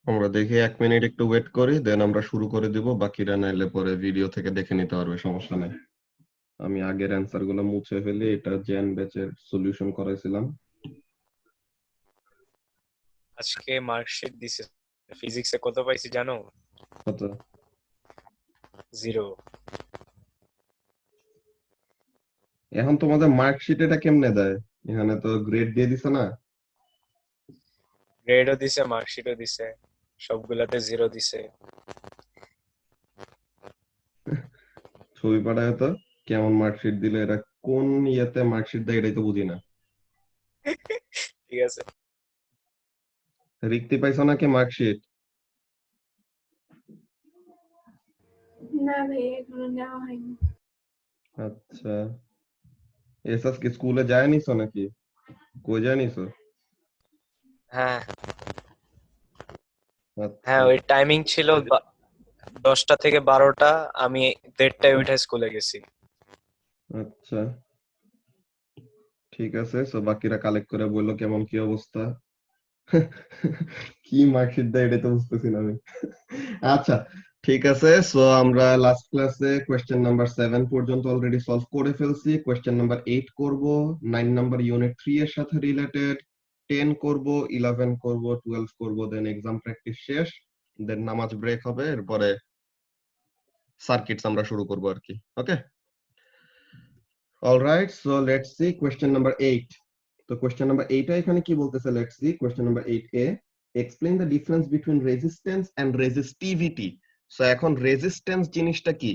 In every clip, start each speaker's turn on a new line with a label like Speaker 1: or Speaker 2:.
Speaker 1: আমরা দেখি 1 মিনিট একটু ওয়েট করি, দেন আমরা শুরু করে দিব। বাকিরা নাইলে পরে ভিডিও থেকে দেখে নিতে পারবে, সমস্যা নাই। আমি আগের অ্যান্সার গুলো মুছে ফেলি, এটা জেন ব্যাচের সলিউশন করাইছিলাম।
Speaker 2: আজকে মার্কশিট দিছে, ফিজিক্সে কত পাইছি জানো?
Speaker 1: কত?
Speaker 2: 0।
Speaker 1: এখন তোমাদের মার্কশিট এটা কেমনে দেয়? এখানে তো গ্রেড দিয়ে দিছে না।
Speaker 2: গ্রেডও দিছে, মার্কশিটও দিছে, সবগুলাতে 0 দিছে।
Speaker 1: ছবি পাঠায় তো, কেমন মার্কশিট দিলে, এটা কোন ইয়েতে মার্কশিট দেয় এটাই তো বুঝি না।
Speaker 2: ঠিক আছে।
Speaker 1: রিক্তি পাইছো নাকি মার্কশিট?
Speaker 3: না ভাই, এখনো নেওয়া হয়নি।
Speaker 1: আচ্ছা, এসএস কি স্কুলে যায় নিছো নাকি? কই যায় নিছো?
Speaker 2: হ্যাঁ
Speaker 1: আচ্ছা
Speaker 2: হ্যাঁ, ওই টাইমিং ছিল 10টা থেকে 12টা, আমি 1:30টায় উঠে স্কুলে গেছি।
Speaker 1: আচ্ছা, ঠিক আছে। সো বাকিরা কালেক্ট করে বললো কেমন কি অবস্থা। কি মার্কশিট দেয় এটা তো বুঝতেছি না আমি। আচ্ছা, ঠিক আছে। সো আমরা লাস্ট ক্লাসে কোয়েশ্চেন নাম্বার 7 পর্যন্ত অলরেডি সলভ করে ফেলছি। কোয়েশ্চেন নাম্বার 8 করব, 9 নাম্বার ইউনিট 3 এর সাথে রিলেটেড, 10 করব, 11 করব, 12 করব, দেন এক্সাম প্র্যাকটিস শেষ, দেন নামাজ ব্রেক হবে, এরপরে সার্কিটস আমরা শুরু করব আর কি। Okay, alright. So let's see question number 8। তো কোয়েশ্চেন নাম্বার 8 এখানে কি বলতেছে, লেটস সি কোয়েশ্চেন নাম্বার 8 এ, explain the difference between resistance and resistivity. So এখন রেজিস্ট্যান্স জিনিসটা কি?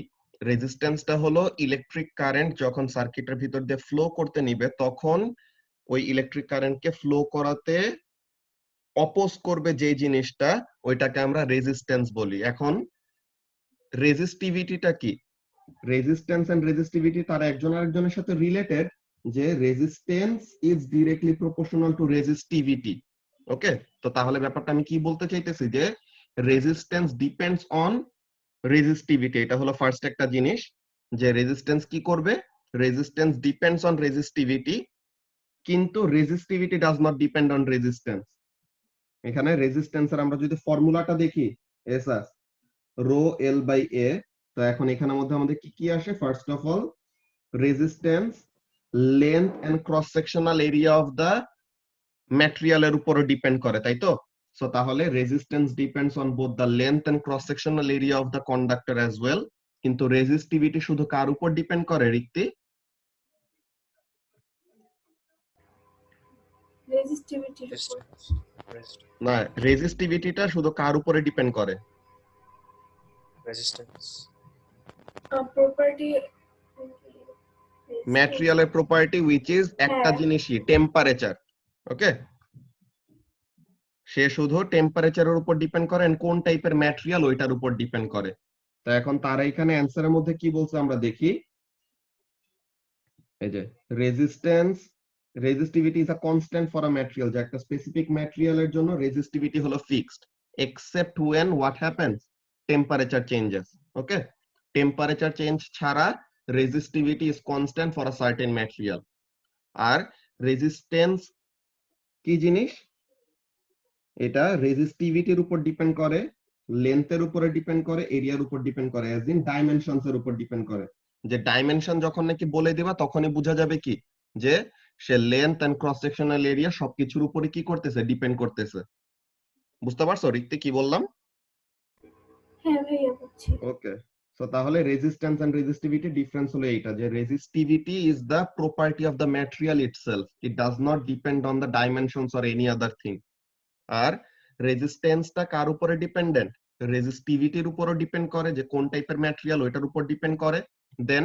Speaker 1: রেজিস্ট্যান্সটা হলো ইলেকট্রিক কারেন্ট যখন সার্কিটের ভিতর দিয়ে ফ্লো করতে নিবে, তখন ওই ইলেকট্রিক কারেন্টকে ফ্লো করাতে অপোজ করবে যে জিনিসটা, ওইটাকে আমরা রেজিস্ট্যান্স বলি। এখন রেজিস্টিভিটিটা কি? রেজিস্ট্যান্স এন্ড রেজিস্টিভিটি তারা একজন আরেকজনের সাথে রিলেটেড, যে resistance is directly proportional to resistivity. Okay, তো তাহলে ব্যাপারটা আমি কি বলতে চাইতেছি, যে রেজিস্ট্যান্স ডিপেন্ডস অন রেজিস্টিভিটি। এটা হলো ফার্স্ট একটা জিনিস, যে রেজিস্ট্যান্স কি করবে, রেজিস্ট্যান্স ডিপেন্ডস অন রেজিস্টিভিটি, কিন্তু resistivity does not depend on resistance. এখানে রেজিস্ট্যান্সের আমরা যদি ফর্মুলাটা দেখি, এসা রো এল বাই এ, তো এখন এখানের মধ্যে আমাদের কি কি আসে? First of all, resistance length and cross sectional area of the ম্যাটেরিয়ালের উপরে ডিপেন্ড করে, তাই তো? সো তাহলে resistance depends on both the length and cross sectional area of the conductor as well. কিন্তু রেজিস্টিভিটি শুধু কার উপর ডিপেন্ড করে, রিক্তি?
Speaker 3: রেজিস্টিভিটির উপর।
Speaker 1: না, রেজিস্টিভিটিটা শুধু কার উপরে ডিপেন্ড করে?
Speaker 2: রেজিস্ট্যান্স।
Speaker 3: প্রপার্টি,
Speaker 1: ম্যাটেরিয়ালের প্রপার্টি উইচ ইজ একটা জিনিসই, টেম্পারেচার। ওকে, সে শুধু টেম্পারেচারের উপর ডিপেন্ড করে, কোন টাইপের ম্যাটেরিয়াল ওইটার উপর ডিপেন্ড করে। তো এখন তারা এখানে অ্যান্সারের মধ্যে কি বলছে আমরা দেখি। এই যে resistance, resistivity is a constant for a material, যে একটা স্পেসিফিক ম্যাটেরিয়ালের জন্য রেজিস্টিভিটি হলো fixed, except when what happens, temperature changes. Okay, temperature change ছাড়া resistivity is constant for a certain material. আর রেজিস্ট্যান্স কি জিনিস? এটা রেজিস্টিভিটির উপর ডিপেন্ড করে, লেন্থের উপরে ডিপেন্ড করে, এরিয়ার উপর ডিপেন্ড করে, এজ ইন ডাইমেনশনস এর উপর ডিপেন্ড করে। যে ডাইমেনশন যখন নাকি বলে দিবা, তখনই বোঝা যাবে কি, যে সে length and cross sectional area সবকিছুর উপরে কি করতেছে, ডিপেন্ড করতেছে। বুঝতে পারছো রিক্তি কি বললাম?
Speaker 3: হ্যাঁ ভাইয়া বুঝছি।
Speaker 1: ওকে, সো তাহলে রেজিস্ট্যান্স এন্ড রেজিস্টিভিটি ডিফারেন্স হলো এইটা, যে resistivity is the property of the material itself, it does not depend on the dimensions or any other thing. আর রেজিস্ট্যান্সটা কার উপরে ডিপেন্ডেন্ট? রেজিস্টিভিটির উপরও ডিপেন্ড করে, যে কোন টাইপের ম্যাটেরিয়াল ওইটার উপর ডিপেন্ড করে, দেন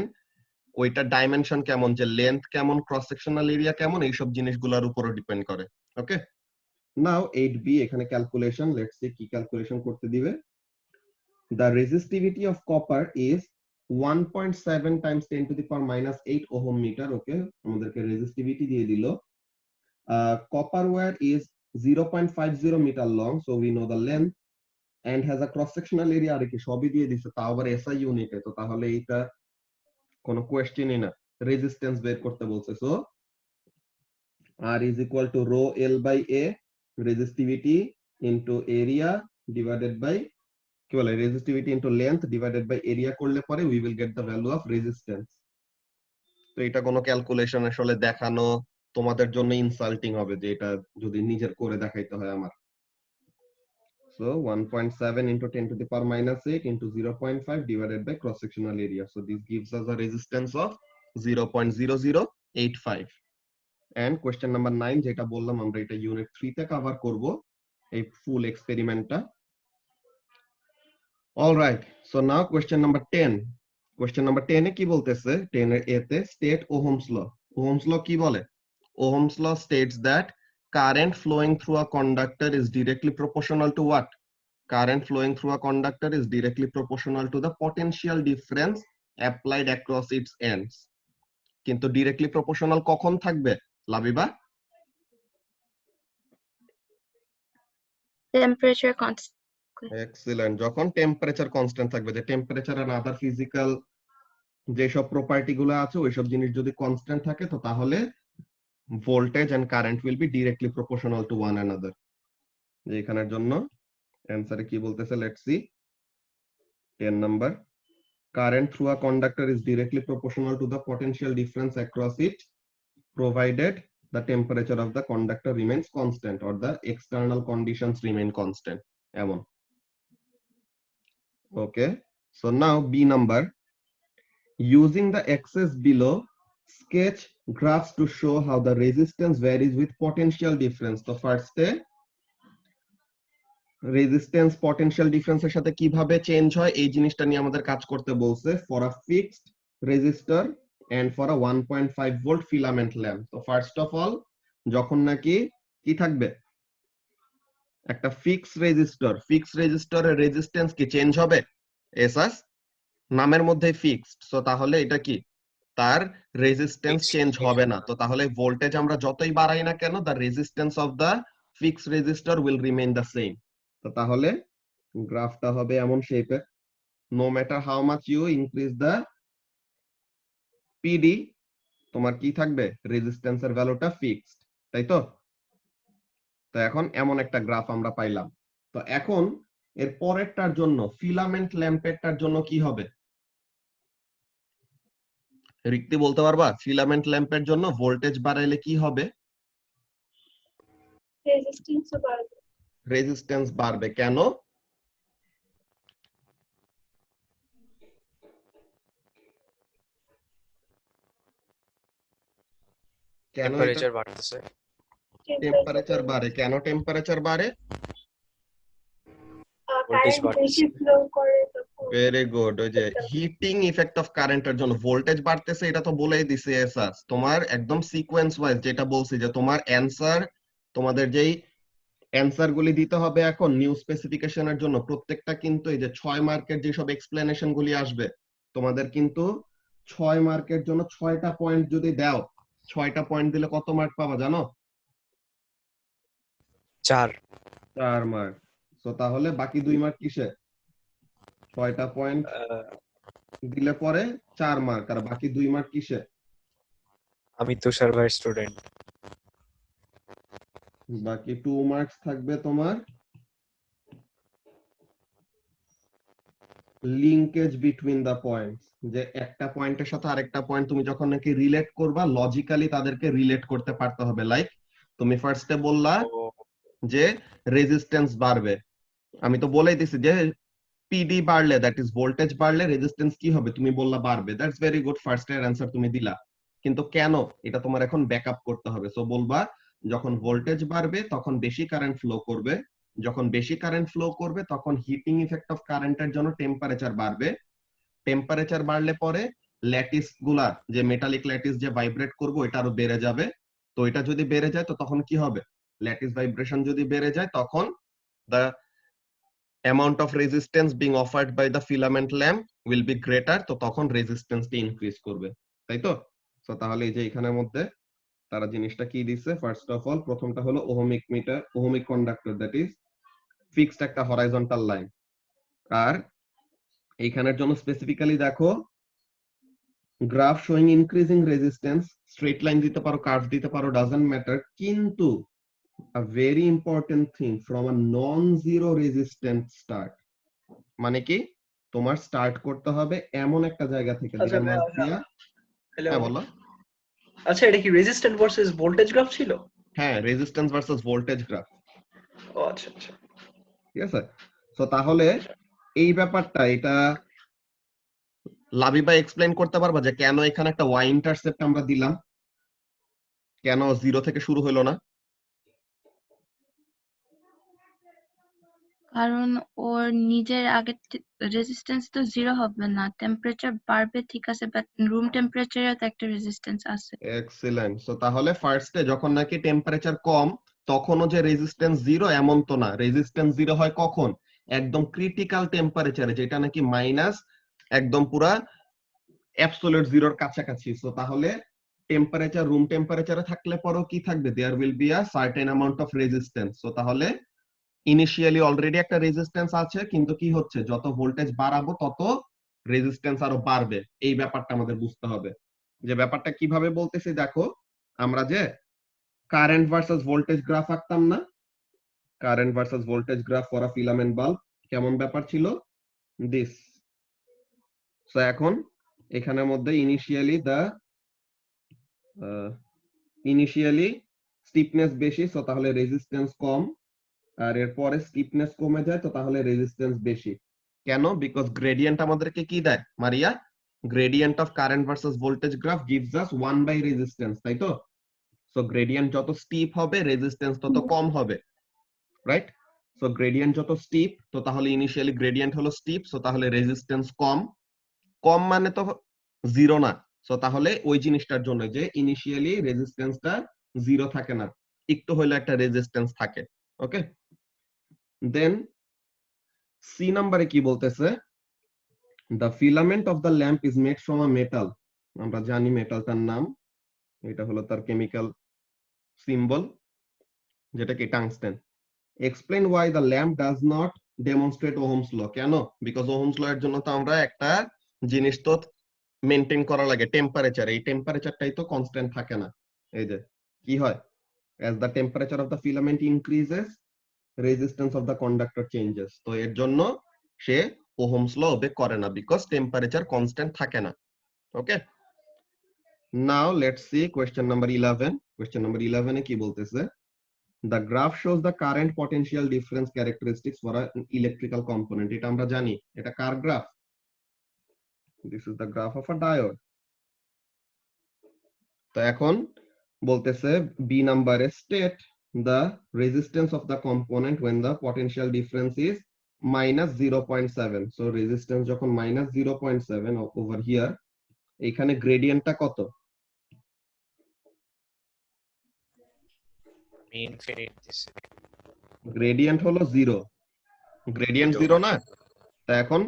Speaker 1: ওইটা ডাইমেনশন কেমন, যে লেন্থ কেমন, ক্রস সেকশনাল এরিয়া কেমন, এইসব জিনিসগুলোর উপরও ডিপেন্ড করে। ওকে, নাও 8b এখানে ক্যালকুলেশন, লেটস সি কি ক্যালকুলেশন করতে দিবে। The resistivity of copper is 1.7 times 10 to the power minus 8 ohm meter. Okay, আমাদেরকে রেজিস্টিভিটি দিয়ে দিল। Copper wire is 0.50 meter long, so we know the length, and has a cross sectional area আর কি সবই দিয়ে দিছে, তাও আবার এসআই ইউনিটে। তো তাহলে এটা কোনো কোশ্চেনই না, রেজিস্ট্যান্স বের করতে বলছে। So R is equal to rho L by A, resistivity into area divided by কি বলে resistivity into length divided by area করলে পরে we will get the value of resistance. তো এটা কোনো ক্যালকুলেশন আসলে দেখানো তোমাদের জন্য ইনসাল্টিং হবে যে এটা যদি নিজের করে দেখাইতে হয় আমার। So 1.7 into 10 to the power minus 8 into 0.5 divided by cross sectional area. So this gives us a resistance of 0.0085. And question number 9 যেটা বললাম আমরা এটা ইউনিট 3 তে কভার করব এই ফুল এক্সপেরিমেন্টটা। All right, so now question number 10. Question number 10 এ কি বলতেছে? 10 এর এ তে state Ohm's law. Ohm's law কি বলে? Ohm's law states that current flowing through a conductor is directly proportional to what? Current flowing through a conductor is directly proportional to the potential difference applied across its ends. কিন্তু directly proportional কখন থাকবে? Labiba?
Speaker 4: Temperature constant.
Speaker 1: Excellent. যখন temperature constant থাকবে, যে temperature and other physical যেসব property গুলো আছে ওইসব জিনিস যদি কনস্ট্যান্ট থাকে তো তাহলে voltage and current will be directly proportional to one another. যে এখানের জন্য অ্যানসারে কি বলতেছে, let's see. 10 number, current through a conductor is directly proportional to the potential difference across it provided the temperature of the conductor remains constant or the external conditions remain constant. এমন। Okay, so now B number, using the axes below, sketch graphs to show how the resistance varies with potential difference. So first resistance potential difference এর সাথে কিভাবে change হয় এই জিনিসটা নিয়ে আমাদের কাজ করতে বলছে for a fixed resistor and for a 1.5 volt filament lamp. So first of all, যখন নাকি কি থাকবে, একটা ফিক্সড রেজিস্টরের রেজিস্ট্যান্স কি চেঞ্জ হবে? এসাস নামের মধ্যে ফিক্সড, সো তাহলে এটা কি তার রেজিস্ট্যান্স চেঞ্জ হবে না। তো তাহলে ভোল্টেজ আমরা যতই বাড়াই না কেন the resistance of the fixed resistor will remain the same. তো তাহলে গ্রাফটা হবে এমন শেপের, no matter how much you increase the PD তোমার কি থাকবে, রেজিস্ট্যান্সের ভ্যালুটা ফিক্সড, তাই তো? তো এখন এমন একটা গ্রাফ আমরা পাইলাম। তো এখন এর পরেরটার জন্য ফিলামেন্ট ল্যাম্পেরটার জন্য কি হবে? রিক্তি বলতে পারবা ফিলামেন্ট ল্যাম্পের জন্য ভোল্টেজ বাড়াইলে কি হবে?
Speaker 3: রেজিস্ট্যান্সও বাড়বে।
Speaker 1: রেজিস্ট্যান্স বাড়বে, কেন?
Speaker 2: টেম্পারেচার বাড়তেছে।
Speaker 1: টেম্পারেচার বাড়ে, কেন টেম্পারেচার বাড়ে?
Speaker 2: ভোল্টেজ
Speaker 3: কারেন্ট
Speaker 2: বাড়তেছে।
Speaker 3: বেশি ফ্লো করে তখন।
Speaker 1: ভেরি গুড, ওই যে হিটিং ইফেক্ট অফ কারেন্টের জন্য ভোল্টেজ বাড়তেছে, এটা তো বলেই দিছে এসাস। তোমার একদম সিকোয়েন্স ওয়াইজ যেটা বলছি যে তোমার অ্যানসার, তোমাদের যেই অ্যানসার গুলি দিতে হবে এখন নিউ স্পেসিফিকেশনের জন্য প্রত্যেকটা কিন্তু এই যে 6 মার্কের যেসব এক্সপ্লেনেশন গুলি আসবে তোমাদের কিন্তু 6 মার্কের জন্য 6টা পয়েন্ট যদি দাও, 6টা পয়েন্ট দিলে কত মার্ক পাবা জানো? 4 মার্ক। সো তাহলে বাকি 2 মার্ক কিসে? 6টা পয়েন্ট দিলে পরে 4 মার্ক, আর বাকি 2 মার্ক কিসে?
Speaker 2: আমি তুষার ভাই স্টুডেন্ট।
Speaker 1: বাকি 2 মার্কস থাকবে তোমার লিংকেজ বিটুইন দা পয়েন্টস, যে একটা পয়েন্টের সাথে আরেকটা পয়েন্ট তুমি যখন নাকি রিলেট করবা লজিক্যালি তাদেরকে রিলেট করতে পারতে হবে। লাইক তুমি ফার্স্টে বললা যে রেজিস্ট্যান্স বাড়বে, আমি তো বলেই দিছি যে পিডি বাড়লে দ্যাট ইজ ভোল্টেজ বাড়লে রেজিস্ট্যান্স কি হবে, তুমি বললা বাড়বে। দ্যাটস ভেরি গুড, ফার্স্ট এর অ্যানসার তুমি দিলা, কিন্তু কেন এটা তোমার এখন ব্যাকআপ করতে হবে। সো বলবা যখন ভোল্টেজ বাড়বে তখন বেশি কারেন্ট ফ্লো করবে, যখন বেশি কারেন্ট ফ্লো করবে তখন হিটিং ইফেক্ট অফ কারেন্টের জন্য টেম্পারেচার বাড়বে, টেম্পারেচার বাড়লে পরে ল্যাটিস গুলা যে মেটালিক ল্যাটিস যে ভাইব্রেট করবে এটা আরো বেড়ে যাবে। তো এটা যদি বেড়ে যায় তো তখন কি হবে, ল্যাটিস ভাইব্রেশন যদি বেড়ে যায় তখন the amount of resistance being offered by the filament lamp will be greater, তো তখন রেজিস্ট্যান্সটা ইনক্রিজ করবে, তাই তো? সো তাহলে এই যে এখানের মধ্যে তারা জিনিসটা কি দিছে, ফার্স্ট অফ অল প্রথমটা হলো ohmic meter, ohmic conductor that is fixed একটা হরাইজন্টাল লাইন। আর এইখানের জন্য স্পেসিফিক্যালি দেখো graph showing increasing resistance, straight line দিতে পারো, কার্ভ দিতে পারো, ডাজন্ট ম্যাটার, কিন্তু a very important thing from a non-zero resistance start, মানে কি তোমার স্টার্ট করতে হবে এমন একটা জায়গা থেকে
Speaker 4: আচ্ছা
Speaker 1: যেটার মাঝ দিয়া,
Speaker 4: হ্যালো,
Speaker 1: হ্যাঁ বলো।
Speaker 4: আচ্ছা এটা কি রেজিস্ট্যান্ট ভার্সেস ভোল্টেজ গ্রাফ ছিল?
Speaker 1: হ্যাঁ, রেজিস্ট্যান্স ভার্সেস ভোল্টেজ গ্রাফ,
Speaker 4: ও আচ্ছা আচ্ছা।
Speaker 1: ঠিক আছে। তো তাহলে এই ব্যাপারটা এটা লাবিবা এক্সপ্লেইন করতে পারবা যে কেন এখানে একটা ওয়াই ইন্টারসেপ্ট আমরা দিলাম, কেন জিরো থেকে শুরু হলো না?
Speaker 5: কারণ ওর নিজের আগে রেজিস্ট্যান্স তো জিরো হবে না, টেম্পারেচার বাড়বে ঠিক আছে, বাট রুম টেম্পারেচারে তো একটা রেজিস্ট্যান্স আছে।
Speaker 1: এক্সিলেন্ট। সো তাহলে ফার্স্টে যখন নাকি টেম্পারেচার কম তখনও যে রেজিস্ট্যান্স জিরো এমন তো না, রেজিস্ট্যান্স জিরো হয় কখন? একদম ক্রিটিক্যাল টেম্পারেচারে, যেটা নাকি মাইনাস একদম পুরা অ্যাবসোলিউট জিরোর কাছাকাছি। সো তাহলে টেম্পারেচার রুম টেম্পারেচারে থাকলে পরেও কি থাকবে? There will be a certain amount of resistance. So তাহলে ইনিশিয়ালি অলরেডি একটা রেজিস্ট্যান্স আছে, কিন্তু কি হচ্ছে যত ভোল্টেজ বাড়াবো তত রেজিস্ট্যান্স আরো বাড়বে। এই ব্যাপারটা আমাদের বুঝতে হবে। যে ব্যাপারটা কিভাবে বলতেছি দেখো, আমরা যে কারেন্ট ভার্সেস ভোল্টেজ গ্রাফ আঁকতাম না, current versus voltage graph for a filament bulb, কেমন ব্যাপার ছিল দিস। সো এখন এখানের মধ্যে ইনিশিয়ালি স্টিফনেস বেশি, সো তাহলে রেজিস্ট্যান্স কম, আর এরপরে স্টিফনেস কমে যায়, তো তাহলে রেজিস্ট্যান্স বেশি। কেন? বিকজ গ্রেডিয়েন্ট আমাদেরকে কি দেয় Maria? Gradient of current versus voltage graph gives us 1 by resistance, তাই তো? সো গ্রেডিয়েন্ট যত স্টিপ হবে রেজিস্ট্যান্স তত কম হবে, রাইট? সো গ্রেডিয়েন্ট যত স্টিপ, তো তাহলে ইনিশিয়ালি গ্রেডিয়েন্ট হলো স্টিপ, সো তাহলে রেজিস্ট্যান্স কম, কম মানে তো জিরো না। সো তাহলে ওই জিনিসটার জন্য যে ইনিশিয়ালি রেজিস্ট্যান্সটা জিরো থাকে না, একটু হইলে একটা রেজিস্ট্যান্স থাকে। ওকে, দেন সি নাম্বারে কি বলতেছে? The filament of the lamp is made from a metal, আমরা জানি মেটালটার নাম, এটা হলো তার কেমিক্যাল সিম্বল, যেটা কি tungsten. Explain why the lamp does not demonstrate Ohm's law, কেন? বিকজ ওহমস ল এর জন্য তো আমরা একটা জিনিস তো মেনটেন করা লাগে, টেম্পারেচার, এই টেম্পারেচারটাই তো কনস্ট্যান্ট থাকে না। এই যে কি হয়, as the temperature of the filament increases resistance of the conductor changes, তো এর জন্য সে ওহমস ল ওবে করে না, বিকজ টেম্পারেচার কনস্ট্যান্ট থাকে না। Okay, now let's see question number 11। Question number 11 এ কি বলতেছে? The graph shows the current potential difference characteristics for an electrical component, এটা আমরা জানি, এটা কার graph? This is the graph of a diode. তো এখন বলতেছে বি নাম্বারে state the resistance of the component when the potential difference is minus 0.7, so resistance যখন minus 0.7 over here, এখানে গ্রেডিয়েন্টটা কত? গ্রেডিয়েন্ট হলো জিরো, গ্রেডিয়েন্ট জিরো না? তা এখন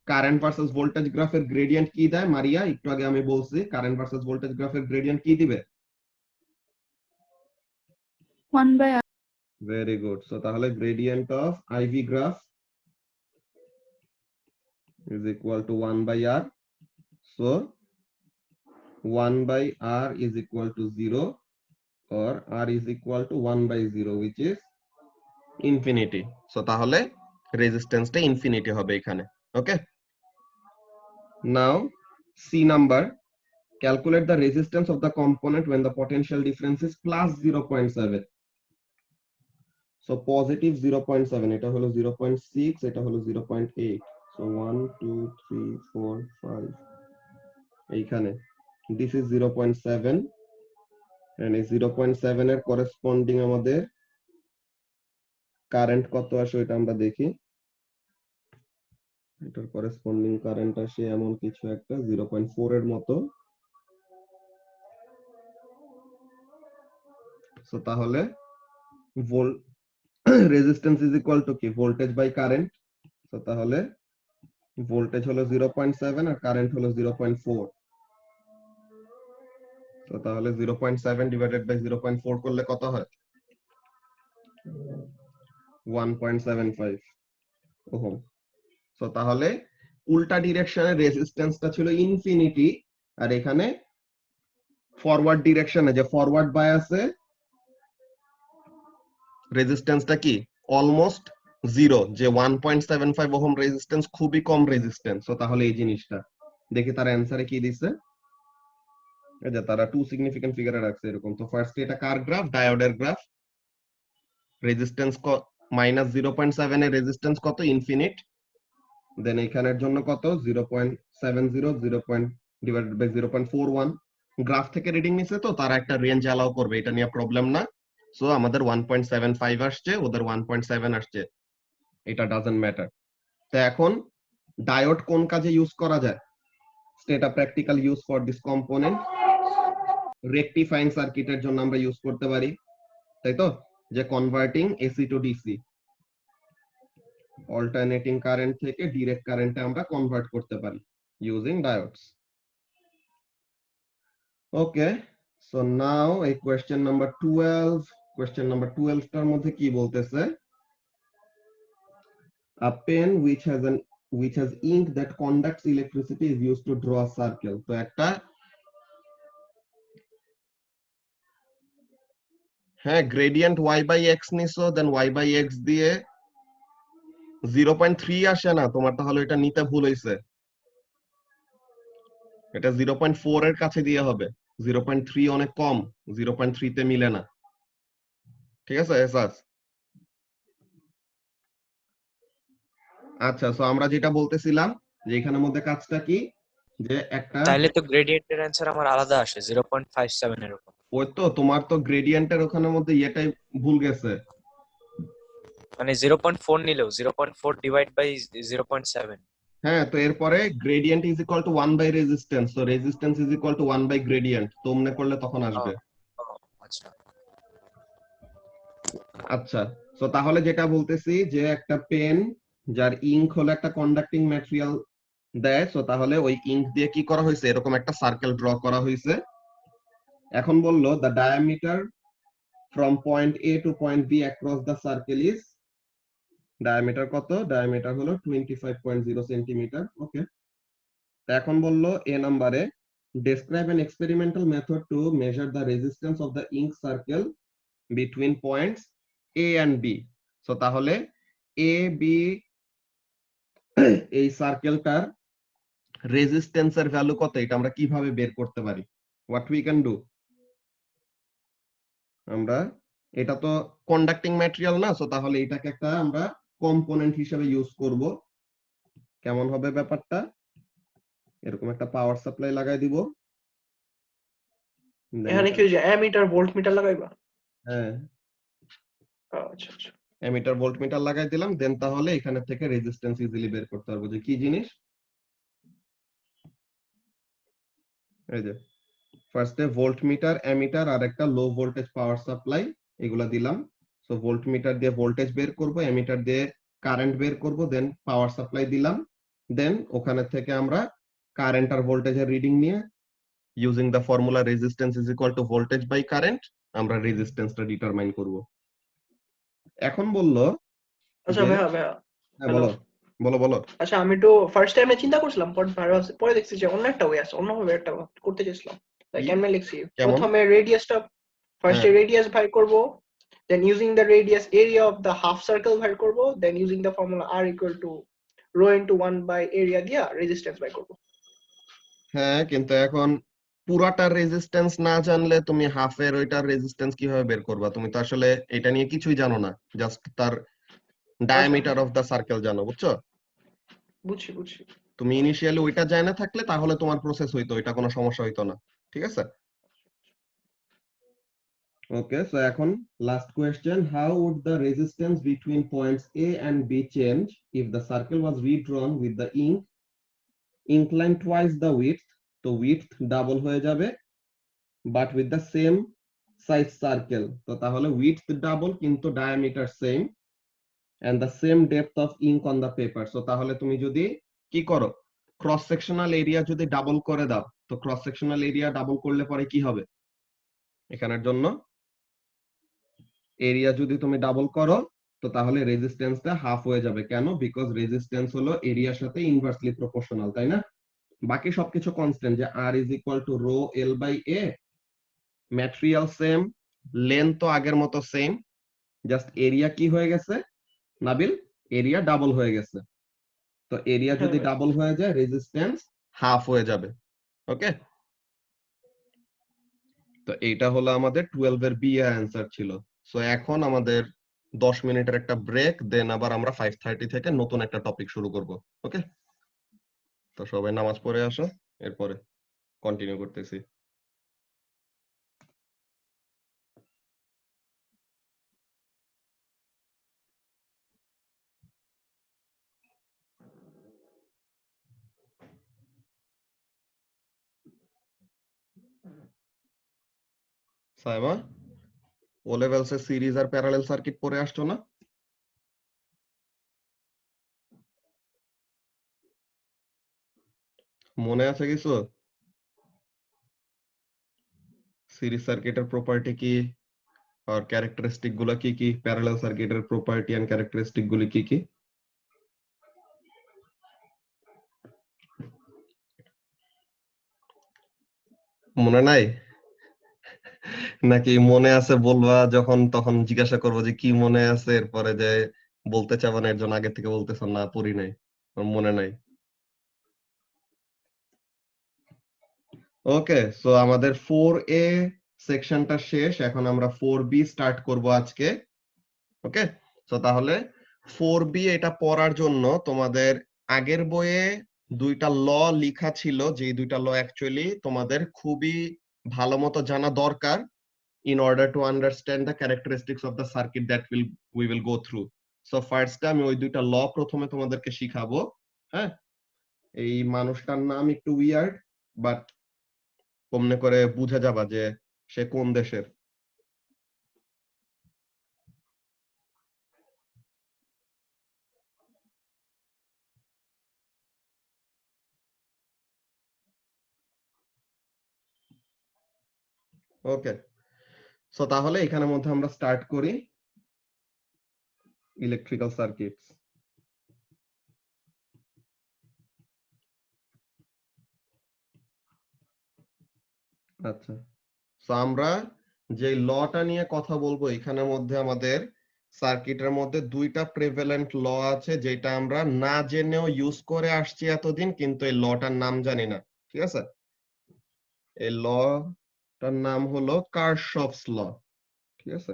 Speaker 1: কারেন্ট ভার্সেস ভোল্টেজ গ্রাফের গ্রেডিয়েন্ট কি দেয় মারিয়া? একটু আগে আমি বলছি কারেন্ট ভার্সেস ভোল্টেজ গ্রাফের গ্রেডিয়েন্ট কি দিবে?
Speaker 5: 1 by r।
Speaker 1: Very good. So তাহলে gradient of IV graph is equal to 1 by r, so 1 by r is equal to 0, or r is equal to 1 by 0, which is infinity. So তাহলে রেজিস্ট্যান্সটা infinity হবে এখানে। Okay, now see number, calculate the resistance of the component when the potential difference is plus 0.7. So positive 0.7, এটা হলো 0.6, এটা হলো 0.8, so 1 2 3 4 5, এইখানে this is 0.7, and এই 0.7 এর করেসপন্ডিং আমাদের কারেন্ট কত আসে এটা আমরা দেখি। এটার করেসপন্ডিং কারেন্ট আসে এমন কিছু একটা 0.4 এর মতো। সো তাহলে রেজিস্ট্যান্স ইজ ইকুয়াল টু কি? Voltage by current. সো তাহলে ভোল্টেজ হলো 0.7 আর কারেন্ট হলো 0.4, তো তাহলে 0.7 ডিভাইডেড বাই 0.4 করলে কত হয়? 1.75 ওহম। সো তাহলে উল্টা ডিরেকশনে রেজিস্ট্যান্সটা ছিল ইনফিনিটি, আর এখানে ফরওয়ার্ড ডিরেকশনে যে ফরওয়ার্ড বায়াসে রেজিস্ট্যান্সটা কি অলমোস্ট জিরো, যে 1.75 ওহম রেজিস্ট্যান্স খুবই কম রেজিস্ট্যান্স। তো তাহলে এই জিনিসটা দেখি তারা অ্যানসারে কি দিছে। এই যে তারা টু সিগনিফিকেন্ট ফিগারে রাখছে এরকম। তো ফার্স্ট এটা কার গ্রাফ? ডায়োডের গ্রাফ। রেজিস্ট্যান্স -0.7 এর রেজিস্ট্যান্স কত? ইনফিনিট। দেন এখানের জন্য কত? 0.70, 0. Divided by 0.41। গ্রাফ থেকে রিডিং নিছে, তো তারা একটা রেঞ্জ অ্যালাউ করবে, এটা নিয়ে প্রবলেম না। সো আমাদের 1.75 আসছে, ওদের 1.7 আসছে, এটা ডাজন্ট ম্যাটার। তো এখন ডায়োড কোন কাজে ইউজ করা যায়? State a practical use for this component. Rectifying সার্কিটের জন্য আমরা ইউজ করতে পারি, তাই তো, যে converting AC to DC, alternating current থেকে ডিরেক্ট কারেন্টে আমরা কনভার্ট করতে পারি using diodes. Okay, so now এই কোয়েশ্চেন নাম্বার 12, কোয়েশ্চেন নাম্বার 12 টার মধ্যে কি বলতেছে? A pen which has ink that conducts electricity is used to draw a circle. তো একটা, হ্যাঁ, গ্রেডিয়েন্ট y বাই x নিছো, দেন y বাই x দিয়ে 0.3 আসে না তোমার, তাহলে এটা নিতে ভুল হইছে। এটা 0.4 এর কাছে দিয়ে হবে। 0.3 অনেক কম, 0.3 তে মিলে না। ঠিক আছে এসাস? আচ্ছা, সো আমরা যেটা বলতেছিলাম যে এখানের মধ্যে কাজটা কি, যে একটা,
Speaker 2: তাইলে তো গ্রেডিয়েন্টের অ্যান্সার আমার আলাদা আসে 0.57 এরকম।
Speaker 1: ওই তো তোমার তো গ্রেডিয়েন্টের ওখানের মধ্যে এটাই ভুল গেছে।
Speaker 2: মানে 0.4 নিলেও 0.4 ডিভাইড বাই 0.7।
Speaker 1: হ্যাঁ, তো এরপরে gradient is equal to 1 by resistance, তো resistance is equal to 1 by gradient, তো অমনে করলে তখন আসবে।
Speaker 2: আচ্ছা
Speaker 1: আচ্ছা, তো তাহলে যেটা বলতেছি যে একটা পেন যার ইঙ্ক হলো একটা কন্ডাক্টিং ম্যাটেরিয়াল দেয়, সো তাহলে ওই ইঙ্ক দিয়ে কি করা হয়েছে, এরকম একটা সার্কেল ড্র করা হয়েছে। এখন বললো the diameter from point A to point B across the circle is, diameter কত? ডায়ামিটার হলো 25.0 সেন্টিমিটার। ওকে, এখন বললো এ নাম্বারে describe an experimental method to measure the resistance of the ink circle between points A and B. So তাহলে A B এই সার্কেলটার রেজিস্ট্যান্সের value কত, এটা আমরা কিভাবে বের করতে পারি? হোয়াট উই ক্যান ডু, আমরা, এটা তো কন্ডাক্টিং ম্যাটেরিয়াল না, সো তাহলে এটাকে একটা আমরা কম্পোনেন্ট হিসেবে ইউজ করব। কেমন হবে ব্যাপারটা? এরকম একটা পাওয়ার সাপ্লাই লাগাই দিব।
Speaker 4: এখানে কি যে অ্যামিটার ভোল্ট মিটার লাগাইবা?
Speaker 1: হ্যাঁ,
Speaker 4: আচ্ছা আচ্ছা।
Speaker 1: অ্যামিটার ভোল্টমিটার লাগাই দিলাম, দেন তাহলে এখানে থেকে রেজিস্ট্যান্স ইজিলি বের করতে পারবো। যে কি জিনিস, এই যে ফার্স্টে ভোল্টমিটার, অ্যামিটার আর একটা লো ভোল্টেজ পাওয়ার সাপ্লাই, এগুলা দিলাম। সো ভোল্টমিটার দিয়ে ভোল্টেজ বের করব, অ্যামিটার দিয়ে কারেন্ট বের করব, দেন পাওয়ার সাপ্লাই দিলাম, দেন ওখানে থেকে আমরা কারেন্ট আর ভোল্টেজের রিডিং নিয়ে using the formula resistance is equal to voltage by current আমরা রেজিস্ট্যান্সটা ডিটারমাইন করব। এখন বললো,
Speaker 4: আচ্ছা
Speaker 1: যে,
Speaker 4: ভাইয়া ভাইয়া,
Speaker 1: হ্যাঁ
Speaker 4: হ্যালো।
Speaker 1: বলো বলো বলো।
Speaker 4: আচ্ছা আমি তো ফার্স্ট টাইমে চিন্তা করছিলাম, পরে দেখছি যে অন্য একটা ওয়ে আছে, অন্যভাবে একটা করতে চেয়েছিলাম। তাই
Speaker 1: কি?
Speaker 4: কেমনে লিখছি,
Speaker 1: কেমন?
Speaker 4: প্রথমে রেডিয়াসটা, ফার্স্টে
Speaker 1: হ্যাঁ,
Speaker 4: রেডিয়াস বাই করব, then using the radius area of the half circle by করব, then using the formula r equal to rho into 1 by area দিয়া রেজিস্ট্যান্স বাই করব।
Speaker 1: হ্যাঁ, কিন্তু এখন পুরাটার রেজিস্ট্যান্স না জানলে তুমি হাফের ওইটার রেজিস্ট্যান্স কিভাবে বের করবা? তুমি তো আসলে এটা নিয়ে কিছুই জানো না, জাস্ট তার ডায়ামিটার অফ দা সার্কেল জানো, বুঝছো?
Speaker 4: বুঝছি বুঝছি।
Speaker 1: তুমি ইনিশিয়ালি ওইটা জানা থাকলে তাহলে তোমার প্রসেস হইতো, এটা কোনো সমস্যা হইতো না। ঠিক আছে? ওকে, সো এখন last question, how would the resistance between points A and B change if the circle was redrawn with the ink incline twice the width? তো উইডথ ডাবল হয়ে যাবে, but with the same size circle. তো তাহলে width double কিন্তু diameter same and the same depth of ink on the paper. So তাহলে তুমি যদি কি করো, ক্রস সেকশনাল এরিয়া যদি ডাবল করে দাও, তো ক্রস সেকশনাল এরিয়া ডাবল করলে পরে কি হবে? এখানের জন্য এরিয়া যদি তুমি ডাবল করো, তো তাহলে রেজিস্ট্যান্সটা হাফ হয়ে যাবে। কেন? বিকজ রেজিস্ট্যান্স হলো এরিয়ার সাথে ইনভার্সলি প্রপোর্শনাল, তাই না? বাকি সবকিছু কনস্ট্যান্ট, যে R is equal to rho L by A, material same, length তো আগের মতো সেম, জাস্ট এরিয়া কি হয়ে গেছে নাবিল, এরিয়া ডাবল হয়ে গেছে। তো এরিয়া
Speaker 4: হ্যাঁ
Speaker 1: যদি
Speaker 4: ভাই।
Speaker 1: ডাবল হয়ে যায় রেজিস্ট্যান্স হাফ হয়ে যাবে। ওকে, তো এইটা হলো আমাদের 12 এর বি অ্যান্সার ছিল। সো এখন আমাদের 10 মিনিটের একটা ব্রেক, দেন আবার আমরা 5:30 থেকে নতুন একটা টপিক শুরু করব। ওকে, তো সবাই নামাজ পড়ে আসো, এরপরে কন্টিনিউ করতেছি। সাইমা, ও লেভেলস এর সিরিজ আর প্যারালাল সার্কিট পড়ে আসছো না? মনে আছে কিছু? সিরিজ সার্কিটের প্রপার্টি কি আর ক্যারেক্টারিস্টিক গুলো কি কি, প্যারালাল সার্কিটের প্রপার্টি এন্ড ক্যারেক্টারিস্টিক গুলি কি কি? মনে নাই নাকি মনে আছে বলবা যখন তখন জিজ্ঞাসা করবো যে কি মনে আছে, এরপরে যে বলতে চাবো না এর জন্য আগে থেকে বলতেছ না পড়ি নাই, আমার মনে নাই। ওকে, সো আমাদের 4A সেকশনটা শেষ, এখন আমরা 4B স্টার্ট করব আজকে। ওকে, সো তাহলে 4B এটা পড়ার জন্য তোমাদের আগের বইয়ে দুইটা ল লেখা ছিল, যে দুইটা ল অ্যাকচুয়ালি তোমাদের খুবই ভালো মতো জানা দরকার in order to understand the characteristics of the circuit that we will go through. So first আমি ওই দুইটা ল প্রথমে তোমাদেরকে শিখাবো। হ্যাঁ, এই মানুষটার নাম একটু উইয়ার্ড, বাট কমনে করে বুঝে যাবা যে সে কোন দেশের। ওকে, সো তাহলে এখানের মধ্যে আমরা স্টার্ট করি ইলেকট্রিক্যাল সার্কিটস। আচ্ছা, সো আমরা যে লটা নিয়ে কথা বলবো এখানের মধ্যে আমাদের সার্কিটের মধ্যে দুইটা প্রিভ্যালেন্ট ল আছে, যেটা আমরা না জেনেও ইউজ করে আসছি এতদিন, কিন্তু এই লটার নাম জানি না। ঠিক আছে, এই লটার নাম হলো কারশফস ল। ঠিক আছে,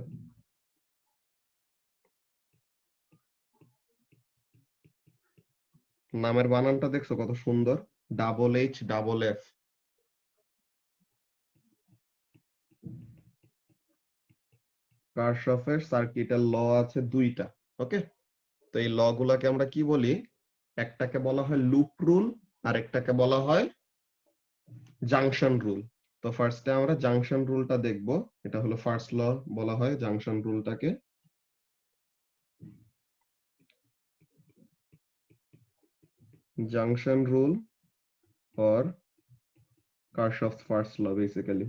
Speaker 1: নামের বানানটা দেখছো কত সুন্দর, ডাবল এইচ ডাবল এফ। কারশফের সার্কিটের ল আছে দুইটা। ওকে, তো এই ল গুলাকে আমরা কি বলি, একটাকে বলা হয় লুপ রুল আর একটাকে বলা হয় জাংশন রুল। তো ফার্স্টে আমরা জাংশন রুলটা দেখব, এটা হলো ফার্স্ট ল বলা হয় জাংশন রুলটাকে। Junction rule or Kirchhoff's first law basically.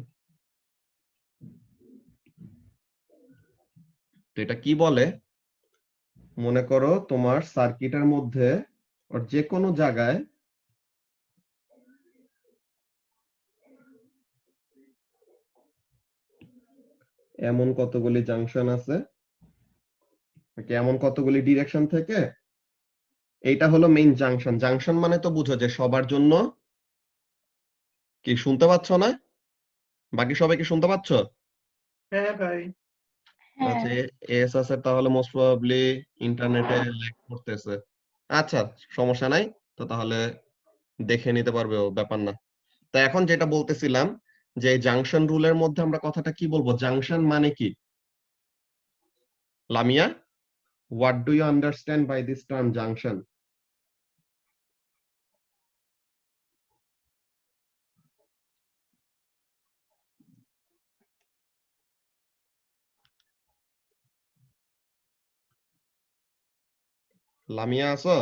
Speaker 1: তো এটা কি বলে, মনে করো তোমার সার্কিটের মধ্যে আর যে কোনো জায়গায় এমন কতগুলি জাংশন আছে, এমন কতগুলি ডিরেকশন থেকে, এইটা হলো মেইন জাংশন। জাংশন মানে তো বুঝো যে সবার জন্য, কি শুনতে পাচ্ছ না? বাকি সবাই কি শুনতে পাচ্ছ?
Speaker 4: হ্যাঁ ভাই।
Speaker 5: হ্যাঁ
Speaker 1: আচ্ছা, এস আছে তাহলে মোস্ট প্রবাবলি ইন্টারনেটে ল্যাগ করতেছে। আচ্ছা, সমস্যা নাই, তো তাহলে দেখে নিতে পারবে, ও ব্যাপার না। তো এখন যেটা বলতেছিলাম, যে জাংশন রুলের মধ্যে আমরা কথাটা কি বলবো, জাংশন মানে কি? Lamia, what do you understand by this term junction? Lamia আছো?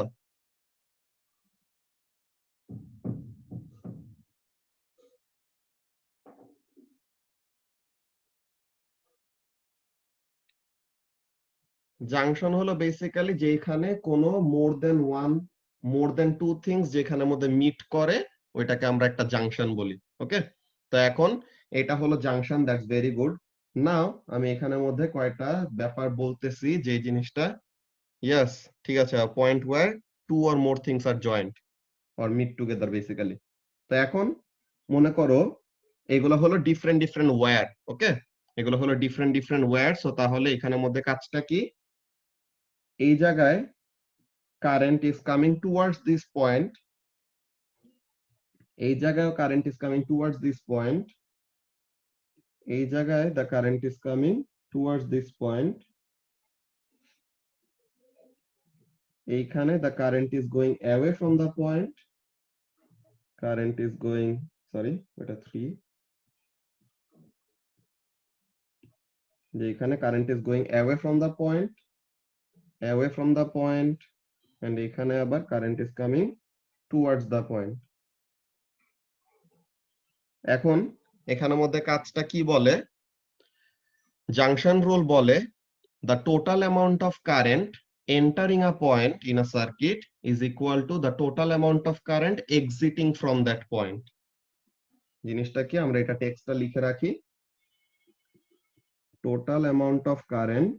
Speaker 1: জাংশন হলো বেসিক্যালি যেখানে কোনো মোর দেন টু থিংস যেখানে মধ্যে মিট করে, ওইটাকে আমরা একটা জাংশন বলি। ওকে, তো এখন এটা হলো জাংশন, দ্যাটস ভেরি গুড। নাও আমি এখানের মধ্যে কয়টা ব্যাপার বলতেছি যে জিনিসটা, ইয়েস ঠিক আছে, point where two or more things are joint or meet together basically. তো এখন মনে করো এগুলো হলো ডিফারেন্ট ডিফারেন্ট ওয়্যার। ওকে, এগুলো হলো ডিফারেন্ট ডিফারেন্ট ওয়্যার। সো তাহলে এখানের মধ্যে কাজটা কি, এই জায়গায় current is coming towards this point, এই জায়গায় current is coming towards this point, এই জায়গায় the current is coming towards this point, এইখানে the current is going away from the point, current is going, sorry এটা 3, যে এখানে current is going away from the point, away from the point, and এখানে আবার current is coming towards the point. এখন এখানের মধ্যে কাজটা কি বলে, জাংশন রুল বলে the total amount of current entering a point in a circuit is equal to the total amount of current exiting from that point. জিনিসটা কি, আমরা এটা টেক্সটটা লিখে রাখি, total amount of current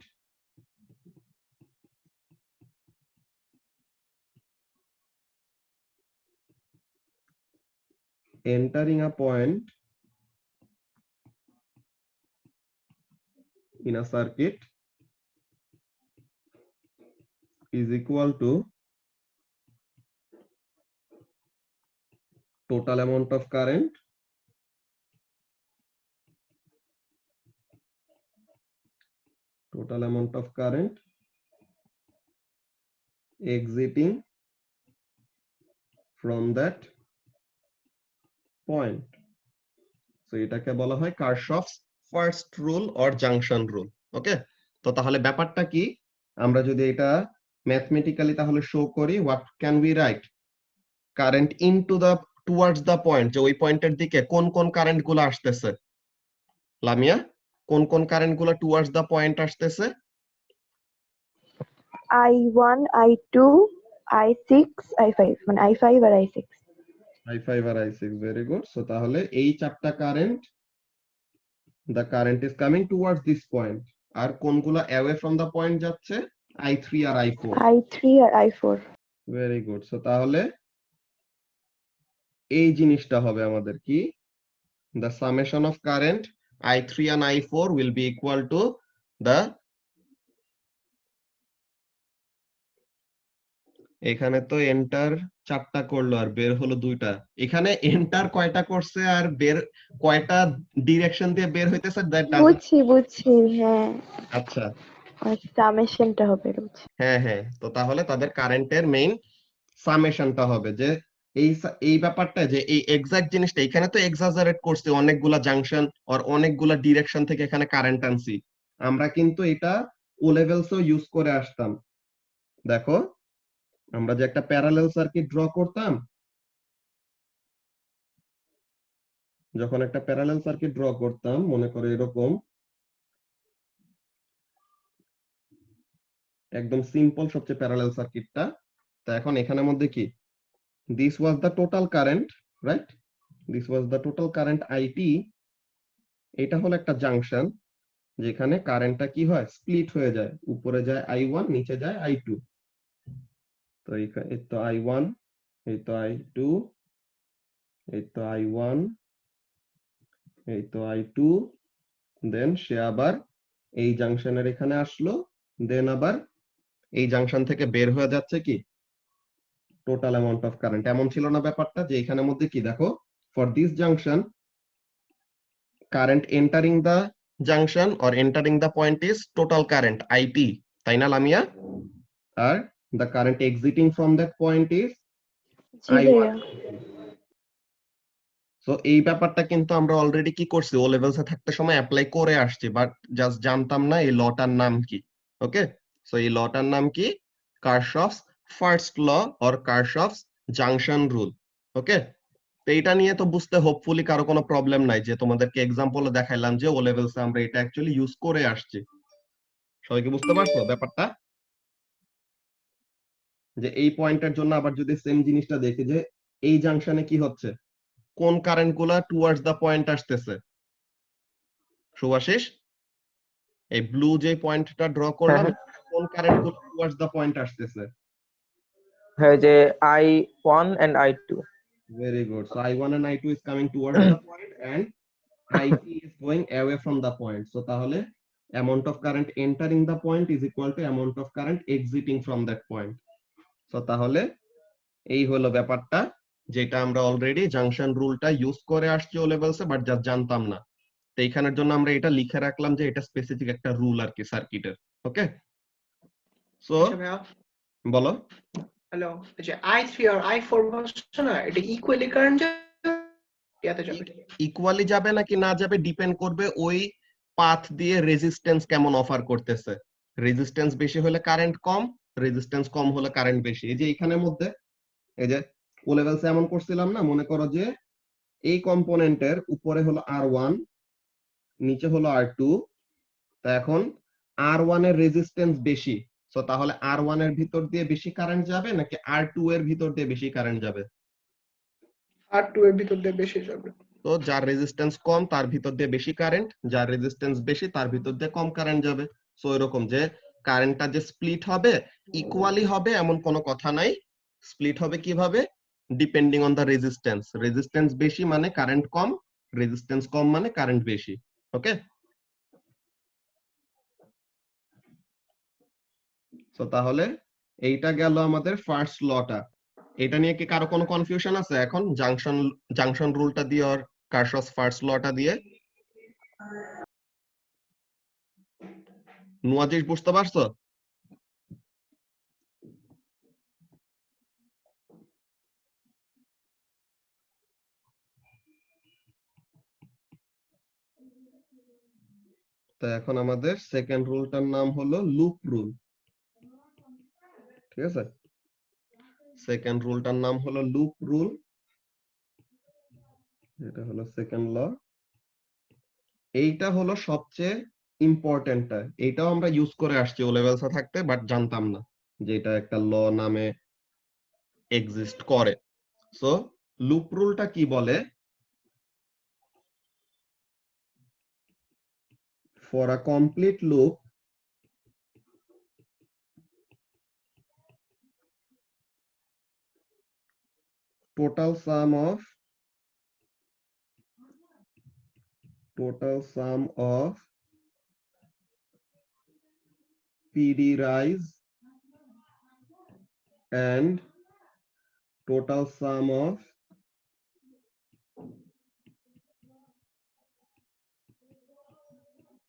Speaker 1: entering a point in a circuit is equal to total amount of current exiting from that point. So এটাকে বলা হয় Kirchhoff's first rule or junction rule. Okay, তো তাহলে ব্যাপারটা কি, আমরা যদি এটা ম্যাথমেটিক্যালি তাহলে শো করি, what can we write, current into the towards the point, যে ওই পয়েন্টের দিকে কোন কোন কারেন্ট গুলো আসতেছে, লামিয়া কোন কোন কারেন্ট গুলো টুয়ার্ডস দ্য পয়েন্ট আসতেছে?
Speaker 6: I1, I2, I6, I5, মানে I5 আর I6।
Speaker 1: I5 আর I6, ভেরি গুড। সো তাহলে এই চারটা current, the current is coming towards this point, আর কোনগুলো away from the point যাচ্ছে, I3 আর I4।
Speaker 6: I3 আর I4।
Speaker 1: Very good. সো তাহলে এই জিনিসটা হবে আমাদের কি, the summation of current I3 and I4 will be equal to the, এখানে তো এন্টার চারটা করলো আর বের হলো দুইটা, এখানে এন্টার কয়টা করছে আর বের কয়টা ডিরেকশন দিয়ে বের হইতেছে, that doesn't-
Speaker 6: বুঝছি হ্যাঁ,
Speaker 1: আচ্ছা
Speaker 6: সামেশনটা হবে বুঝছি।
Speaker 1: হ্যাঁ হ্যাঁ, তো তাহলে তাদের কারেন্টের মেইন সামেশনটা হবে যে এই ব্যাপারটা, যে এই এক্সাক্ট জিনিসটা এখানে তো এক্সাজারেট করছে, অনেকগুলা জাংশন আর অনেকগুলা ডিরেকশন থেকে এখানে কারেন্ট আনছি, আমরা কিন্তু এটা ও লেভেলসও ইউজ করে আসতাম। দেখো আমরা যে একটা প্যারালাল সার্কিট ড্র করতাম, যখন একটা প্যারালাল সার্কিট ড্র করতাম, মনে করো এরকম একদম সিম্পল সবচেয়ে প্যারালাল সার্কিটটা, তো এখন এখানের মধ্যে কি, this was the total current, right, this was the total current IT, এটা হলো একটা জাংশন যেখানে কারেন্টটা কি হয়, স্প্লিট হয়ে যায়, উপরে যায় I1, নিচে যায় I2। তো এই তো I1, এই তো I2, এই তো I1, এই তো I2, দেন সে আবার এই জাংশনের এখানে আসলো, দেন আবার এই জাংশন থেকে বের হয়ে যাচ্ছে কি টোটাল অ্যামাউন্ট অফ কারেন্ট। এমন ছিল না ব্যাপারটা, যে এখানের মধ্যে কি দেখো, for this junction current entering the junction or entering the point is total current IP, তাই না Lamia? Are the current exciting from that point is
Speaker 6: G
Speaker 1: I1।
Speaker 6: ভাইয়া।
Speaker 1: সো এই ব্যাপারটা কিন্তু আমরা অলরেডি কি করছি, ও লেভেলসে থাকতে সময় অ্যাপ্লাই করে আসছি, বাট জাস্ট জানতাম না এই লটার নাম কি। ওকে, সো এই লটার নাম কি, Kirchhoff's first law or Kirchhoff's junction rule. Okay, তো এটা নিয়ে তো বুঝতে হোপফুলি কারো কোনো প্রবলেম নাই, যে তোমাদেরকে এক্সাম্পল দেখাইলাম যে ও লেভেলসে আমরা এটা অ্যাকচুয়ালি ইউজ করে আসছি। সবাইকে বুঝতে পারছো ব্যাপারটা, যে এই পয়েন্টের জন্য আবার যদি সেম জিনিসটা দেখি, যে এই জাংশনে কি হচ্ছে, কোন কারেন্ট গুলা টুয়ার্ডস দ্য পয়েন্ট আসতেছে? শুভাশিস, এই ব্লু যে পয়েন্টটা ড্র করলাম, কোন কারেন্ট গুলো টুয়ার্ডস দ্য পয়েন্ট আসতেছে?
Speaker 7: হ্যাঁ, যে I1 and I2.
Speaker 1: Very good. So I1 and I2 is coming towards the point and IT is going away from the point. So তাহলে amount of current entering the point is equal to amount of current exiting from that point. So তাহলে এই হলো ব্যাপারটা, যেটা আমরা already junction রুলটা use করে আসছি ও লেভেলসে, but যা জানতাম না। তো এইখানের জন্য আমরা এটা লিখে রাখলাম যে এটা স্পেসিফিক একটা রুল আর কি সার্কিটের। ওকে, সো
Speaker 4: আচ্ছা ভাইয়া,
Speaker 1: বলো।
Speaker 4: হ্যালো, যে I3 আর I4 হচ্ছে না, এটা ইকুয়ালি কারেন্ট যাবে?
Speaker 1: ইকুয়ালি যাবে নাকি না যাবে ডিপেন্ড করবে ওই পাথ দিয়ে রেজিস্ট্যান্স কেমন অফার করতেছে। রেজিস্ট্যান্স বেশি হলে কারেন্ট কম, রেজিস্ট্যান্স কম হলে কারেন্ট বেশি। এই যে এইখানের মধ্যে এই যে ও লেভেলসে এমন করছিলাম না, মনে করো যে এই কম্পোনেন্টের উপরে হলো R1, নিচে হলো R2। তা এখন R1 এর রেজিস্ট্যান্স বেশি, সো তাহলে R1 এর ভিতর দিয়ে বেশি কারেন্ট যাবে নাকি R2 এর ভিতর দিয়ে বেশি কারেন্ট যাবে?
Speaker 4: R2 এর ভিতর দিয়ে বেশি যাবে।
Speaker 1: তো যার রেজিস্ট্যান্স কম তার ভিতর দিয়ে বেশি কারেন্ট, যার রেজিস্ট্যান্স বেশি তার ভিতর দিয়ে কম কারেন্ট যাবে। সো এরকম যে কারেন্টটা যে স্প্লিট হবে ইকুয়ালি হবে এমন কোনো কথা নাই। স্প্লিট হবে কিভাবে? Depending on the resistance. Resistance বেশি মানে কারেন্ট কম, রেজিস্ট্যান্স কম মানে কারেন্ট বেশি। ওকে, সো তাহলে এইটা গেল আমাদের ফার্স্ট লটা। এটা নিয়ে কি কারো কোনো কনফিউশন আছে এখন জাংশন রুলটা দিয়ে আর কারশফস ফার্স্ট লটা দিয়ে? নুয়াজিশ বুঝতে পারছো? তো এখন আমাদের সেকেন্ড রুলটার নাম হলো লুপ রুল। ঠিক আছে, সেকেন্ড রুলটার নাম হলো লুপ রুল। এটা হলো সেকেন্ড ল। এইটা হলো সবচেয়ে ইম্পর্টেন্টটা। এইটাও আমরা ইউজ করে আসছি ও লেভেলসে থাকতে, বাট জানতাম না যে এটা একটা ল নামে এক্সিস্ট করে। সো লুপ রুলটা কি বলে? For a complete loop total sum of PD rise and total sum of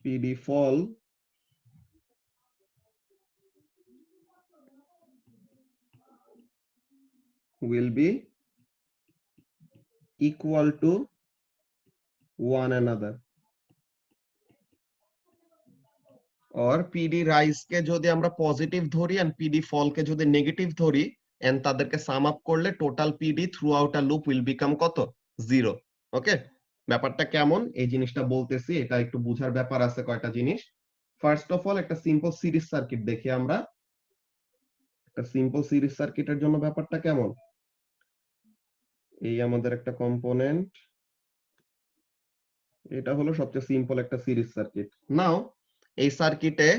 Speaker 1: PD fall will be equal to one another. और PD rise কে যদি আমরা পজিটিভ ধরি and PD fall কে যদি নেগেটিভ ধরি and তাদেরকে sum up করলে total PD through out a loop will become কত? 0। ওকে, ব্যাপারটা কেমন এই জিনিসটা বলতেছি, এটা একটু বুঝার ব্যাপার আছে কয়টা জিনিস। ফার্স্ট অফ অল একটা সিম্পল সিরিজ সার্কিট দেখি আমরা। একটা সিম্পল সিরিজ সার্কিটের জন্য ব্যাপারটা কেমন? এই আমাদের একটা কম্পোনেন্ট, এটা হলো সবচেয়ে সিম্পল একটা সিরিজ সার্কিট। নাও এই সার্কিটে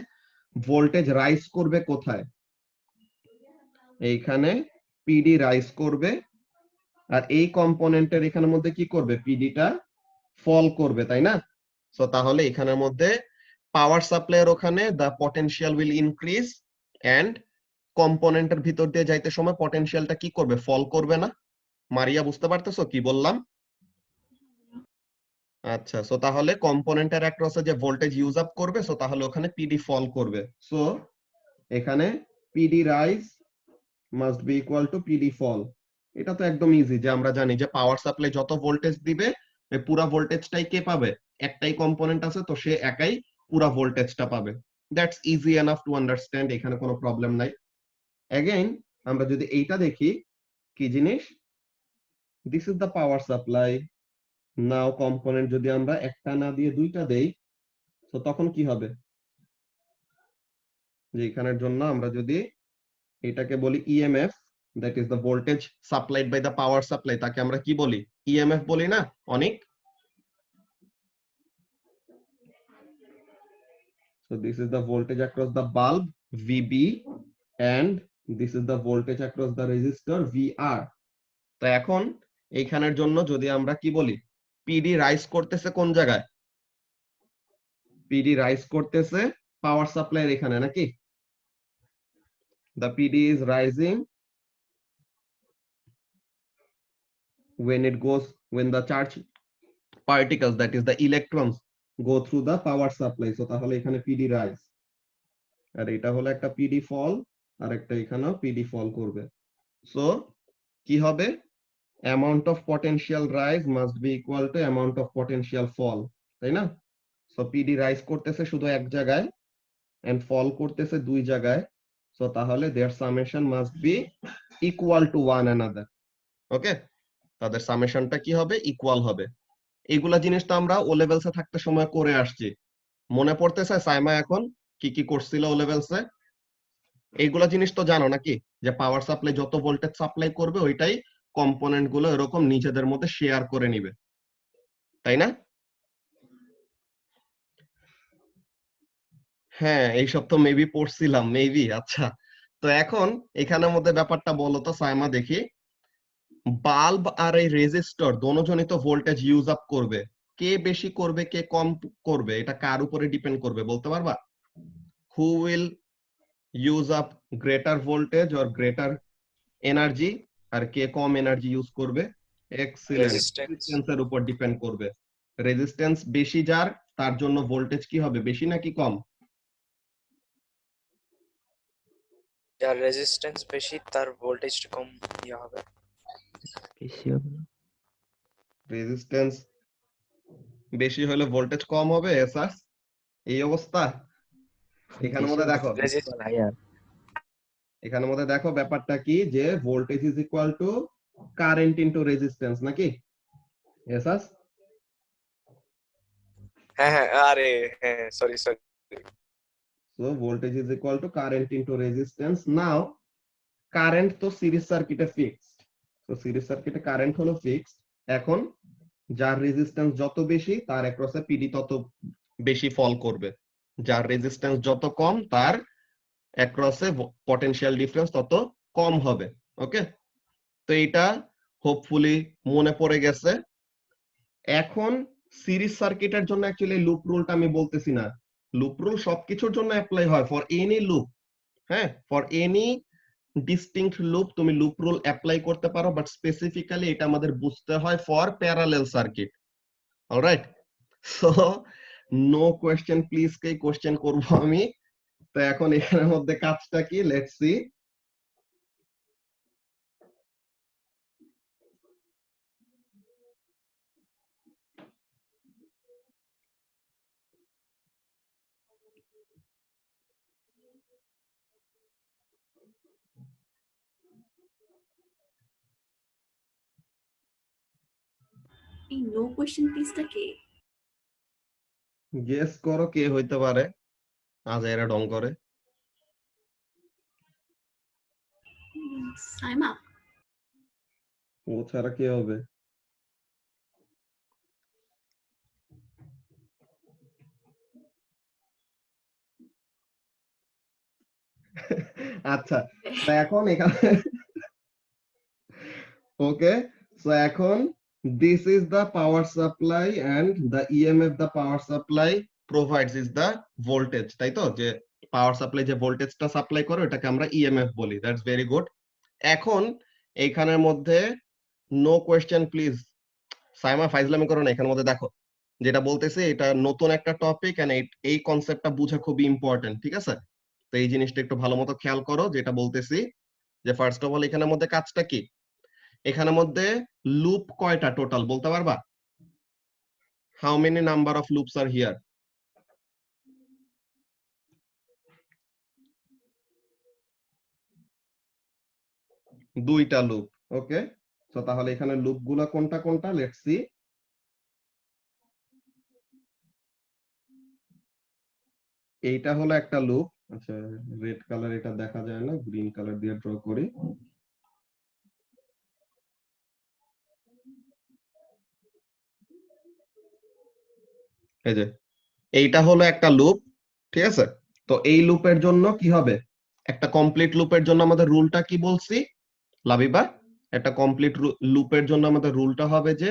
Speaker 1: ভোল্টেজ রাইজ করবে কোথায়? এইখানে পিডি রাইজ করবে, আর এই কম্পোনেন্টের এখানের মধ্যে কি করবে? পিডিটা ফল করবে, তাই না? সো তাহলে এখানের মধ্যে পাওয়ার সাপ্লাইয়ের ওখানে দা পটেনশিয়াল উইল ইনক্রিজ এন্ড কম্পোনেন্টের ভিতর দিয়ে যাইতে সময় পটেনশিয়ালটা কি করবে? ফল করবে না? মারিয়া বুঝতে পারতেছো কি বললাম? আচ্ছা, সো তাহলে কম্পোনেন্টের অ্যাক্রসে যে ভোল্টেজ ইউজ আপ করবে, সো তাহলে ওখানে পিডি ফল করবে। সো এখানে PD rise must be equal to PD fall. এটা তো একদম ইজি, যে আমরা জানি যে পাওয়ার সাপ্লাই যত ভোল্টেজ দিবে এই পুরো ভোল্টেজটাই কে পাবে? একটাই কম্পোনেন্ট আছে তো সে একাই পুরো ভোল্টেজটা পাবে। That's easy enough to understand, এখানে কোনো প্রবলেম নাই। अगेन আমরা যদি এইটা দেখি, কি জিনিস? This is the power supply. Now component যদি আমরা একটা না দিয়ে দুইটা দেই, তো তখন কি হবে? যে এখানের জন্য আমরা যদি এটাকে বলি EMF, that is the voltage supplied by the power supply, তাকে আমরা কি বলি? ইএমএফ বলি না অনেক? So this is the voltage across the bulb VB and this is the voltage across the resistor VR. তো এখন এইখানের জন্য যদি আমরা কি বলি, পিডি রাইজ করতেছে কোন জায়গায়? পিডি রাইজ করতেছে পাওয়ার সাপ্লাইয়ের এখানে নাকি? The PD is rising when the charge particles, that is the electrons, go through the power supply. So তাহলে এখানে PD rise, আর এটা হলো একটা PD fall, আর একটা এখানেও PD fall করবে। So কি হবে? Amount of potential rise must be equal to amount of potential fall, তাই না? So PD rise করতেছে শুধু এক জায়গায় and fall করতেছে দুই জায়গায়, so তাহলে their summation must be equal to one another. ওকে, তাদের সামেশনটা কি হবে? ইকুয়াল হবে। এইগুলা জিনিস তো আমরা ও লেভেলসে থাকতে সময় করে আসছি, মনে পড়তেছে সাইমা এখন কি কি করছিল ও লেভেলসে? এইগুলা জিনিস তো জানো নাকি, যে পাওয়ার সাপ্লাই যত ভোল্টেজ সাপ্লাই করবে ওইটাই কম্পোনেন্ট গুলো এরকম নিজেদের মধ্যে শেয়ার করে নিবে, তাই না? হ্যাঁ, এইসব তো মেবি পড়ছিলাম, মেবি। আচ্ছা, তো এখন এখানের মধ্যে ব্যাপারটা বলো তো সাইমা দেখি, বাল্ব আর এই রেজিস্টর দোনোজনই তো ভোল্টেজ ইউজ আপ করবে, কে বেশি করবে কে কম করবে এটা কার উপরে ডিপেন্ড করবে বলতে পারবা? Who will use up greater voltage or greater energy, আর কে কম এনার্জি ইউজ করবে? এক্সিলেন্ট, রেজিস্ট্যান্সের উপর ডিপেন্ড করবে। রেজিস্ট্যান্স বেশি যার, তার জন্য ভোল্টেজ কি হবে, বেশি নাকি কম?
Speaker 2: যার রেজিস্ট্যান্স বেশি তার ভোল্টেজটা কম ইয়া হবে।
Speaker 1: রেজিস্ট্যান্স বেশি হলে ভোল্টেজ কম হবে, এসাস এই অবস্থা। এখানের মধ্যে দেখো, এখানের মধ্যে দেখো ব্যাপারটা কি, যে voltage is equal two current into resistance নাকি? এসাস
Speaker 2: হ্যাঁ হ্যাঁ, আরে হ্যাঁ, sorry.
Speaker 1: so voltage is equal to current into resistance. Now current তো সিরিজ সার্কিটে ফিক্সড, তো সিরিজ সার্কিটে কারেন্ট হলো ফিক্সড। এখন যার রেজিস্ট্যান্স যত বেশি তার অ্যাক্রসে পিডি তত বেশি ফল করবে, যার রেজিস্ট্যান্স যত কম তার অ্যাক্রসে পটেনশিয়াল ডিফারেন্স তত কম হবে। ওকে, তো এইটা হোপফুলি মনে পড়ে গেছে। এখন সিরিজ সার্কিটের জন্য অ্যাকচুয়ালি লুপ রুলটা আমি বলতেছি না, লুপ রুল সবকিছুর জন্য অ্যাপ্লাই হয়, ফর এনি লুপ। হ্যাঁ, ফর এনি ডিস্টিংক্ট লুপ তুমি লুপ রুল অ্যাপ্লাই করতে পারো, বাট স্পেসিফিক্যালি এটা আমাদের বুঝতে হয় for parallel circuit. Alright, so no question please কে কোয়েশ্চেন করব আমি। তো এখন এখানের মধ্যে কাজটা কি, লেটস সি।
Speaker 8: এই নো কোশ্চেন প্লিজটা কে?
Speaker 1: গেস করো কে হইতে পারে, আজ এরা ঢং করে।
Speaker 8: সাইমা।
Speaker 1: ও ছাড়া কে হবে? আচ্ছা, তো এখন এখানে ওকে, সো এখন this is the power supply and the EMF the power supply provides is the voltage, তাই তো? যে পাওয়ার সাপ্লাই যে ভোল্টেজটা সাপ্লাই করে ওটাকে আমরা ইএমএফ বলি। That's very good. এখন এইখানের মধ্যে নো কোয়েশ্চেন প্লিজ, সাইমা ফাইজলামি করো না। এখানের মধ্যে দেখো যেটা বলতেছে এটা নতুন একটা টপিক এন্ড এই কনসেপ্টটা বোঝা খুবই ইম্পর্টেন্ট, ঠিক আছে? তো এই জিনিসটা একটু ভালো মতো খেয়াল করো যেটা বলতেছি, যে ফার্স্ট অফ অল এখানের মধ্যে কাজটা কি, এখানের মধ্যে লুপ কয়টা টোটাল বলতে পারবা? How many number of loops R here? দুইটা লুপ। ওকে, তো তাহলে এখানে লুপ গুলা কোনটা কোনটা, লেটস সি। এইটা হলো একটা লুপ। আচ্ছা, রেড কালার এটা দেখা যায় না, গ্রিন কালার দিয়ে ড্র করি। এই যে এইটা হলো একটা লুপ, ঠিক আছে? তো এই লুপের জন্য কি হবে, একটা কমপ্লিট লুপের জন্য আমাদের রুলটা কি বলছি লাবিবা? একটা কমপ্লিট লুপের জন্য আমাদের রুলটা হবে যে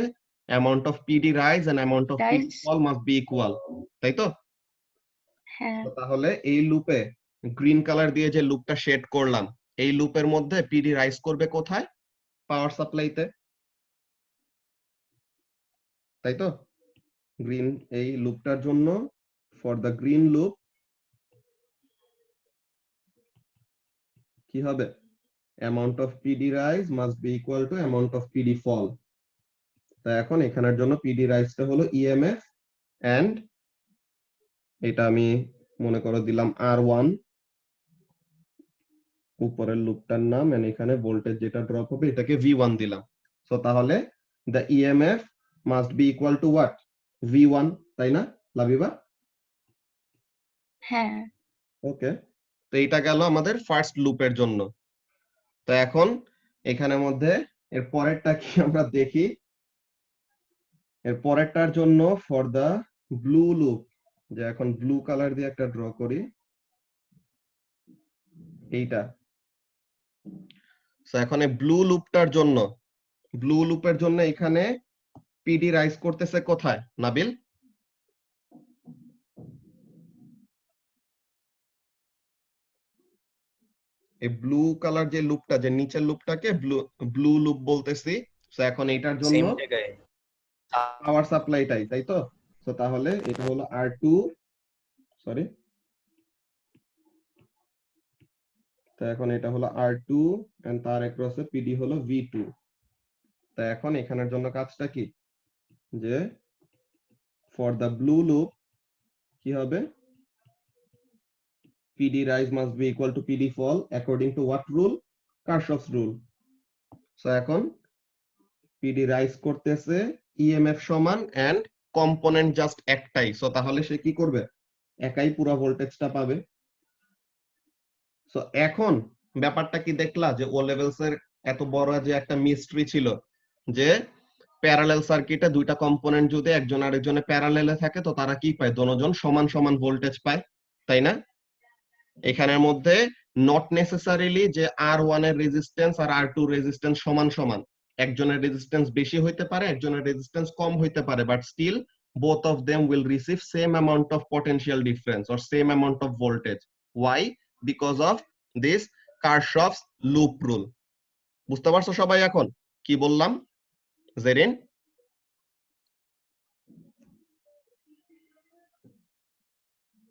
Speaker 1: amount of PD rise and amount of PD
Speaker 5: Rise.
Speaker 1: Fall must be equal, তাই তো?
Speaker 5: হ্যাঁ
Speaker 1: তো তাহলে এই লুপে গ্রিন কালার দিয়ে যে লুপটা শেড করলাম, এই লুপের মধ্যে পিডি রাইজ করবে কোথায়? পাওয়ার সাপ্লাইতে, তাই তো? গ্রিন এই লুপটার জন্য ফর দ্য গ্রিন লুপ কি হবে, amount of PD rise must be equal to amount of PD fall. তা এখন এখানের জন্য পিডি রাইজটা হলো ইএমএফ এন্ড এটা আমি মনে করে দিলাম R1 উপরের লুপটার নাম, এন্ড এখানে ভোল্টেজ যেটা ড্রপ হবে এটাকে V1 দিলাম। সো তাহলে the EMF must be equal two what, V1, তাই না লাবিবা?
Speaker 5: হ্যাঁ
Speaker 1: ওকে, তো এইটা গেল আমাদের ফার্স্ট লুপের জন্য। তো এখন এখানের মধ্যে এর পরেরটা কি আমরা দেখি। এর পরেরটার জন্য ফর দা ব্লু লুপ, যে এখন ব্লু কালার দিয়ে একটা ড্র করি এইটা। সো এখন এই ব্লু লুপের জন্য এখানে পিডি রাইজ করতেছে কোথায় নাবিল? এই ব্লু কালার যে লুপটা, যে নিচের লুপটাকে ব্লু লুপ বলতেছি। সো এখন এটার জন্য
Speaker 2: সেম জায়গায়
Speaker 1: পাওয়ার সাপ্লাইটাই, তাই তো? সো তাহলে এটা হলো R2, সরি, তো এখন এটা হলো R2 এন্ড তার অ্যাক্রসে পিডি হলো V2। তো এখন এখানের জন্য কাজটা কি, যে ফর দা ব্লু লুপ কি হবে, PD rise must be equal to PD fall according to what rule? Kirchhoff's rule. So এখন PD rise করতেছে EMF সমান and component just একটাই, সো তাহলে সে কি করবে, একাই পুরো ভোল্টেজটা পাবে। সো এখন ব্যাপারটা কি দেখলা, যে ও লেভেলস এর এত বড় যে একটা মিস্ট্রি ছিল, যে প্যারালাল সার্কিটে দুইটা কম্পোনেন্ট যদি একজন আরেকজনের প্যারালালে থাকে তো তারা কি পায়, দুজন সমান সমান ভোল্টেজ পায়, তাই না? এখানের মধ্যে নট নেসেসারিলি যে R1 এর রেজিস্ট্যান্স আর R2 রেজিস্ট্যান্স সমান সমান, একজনের রেজিস্ট্যান্স বেশি হইতে পারে, একজনের রেজিস্ট্যান্স কম হইতে পারে, but still both of them will receive same amount of potential difference or same amount of voltage. Why? Because of this Kirchhoff's loop rule. বুঝতে পারছো সবাই এখন কি বললাম জেরিন?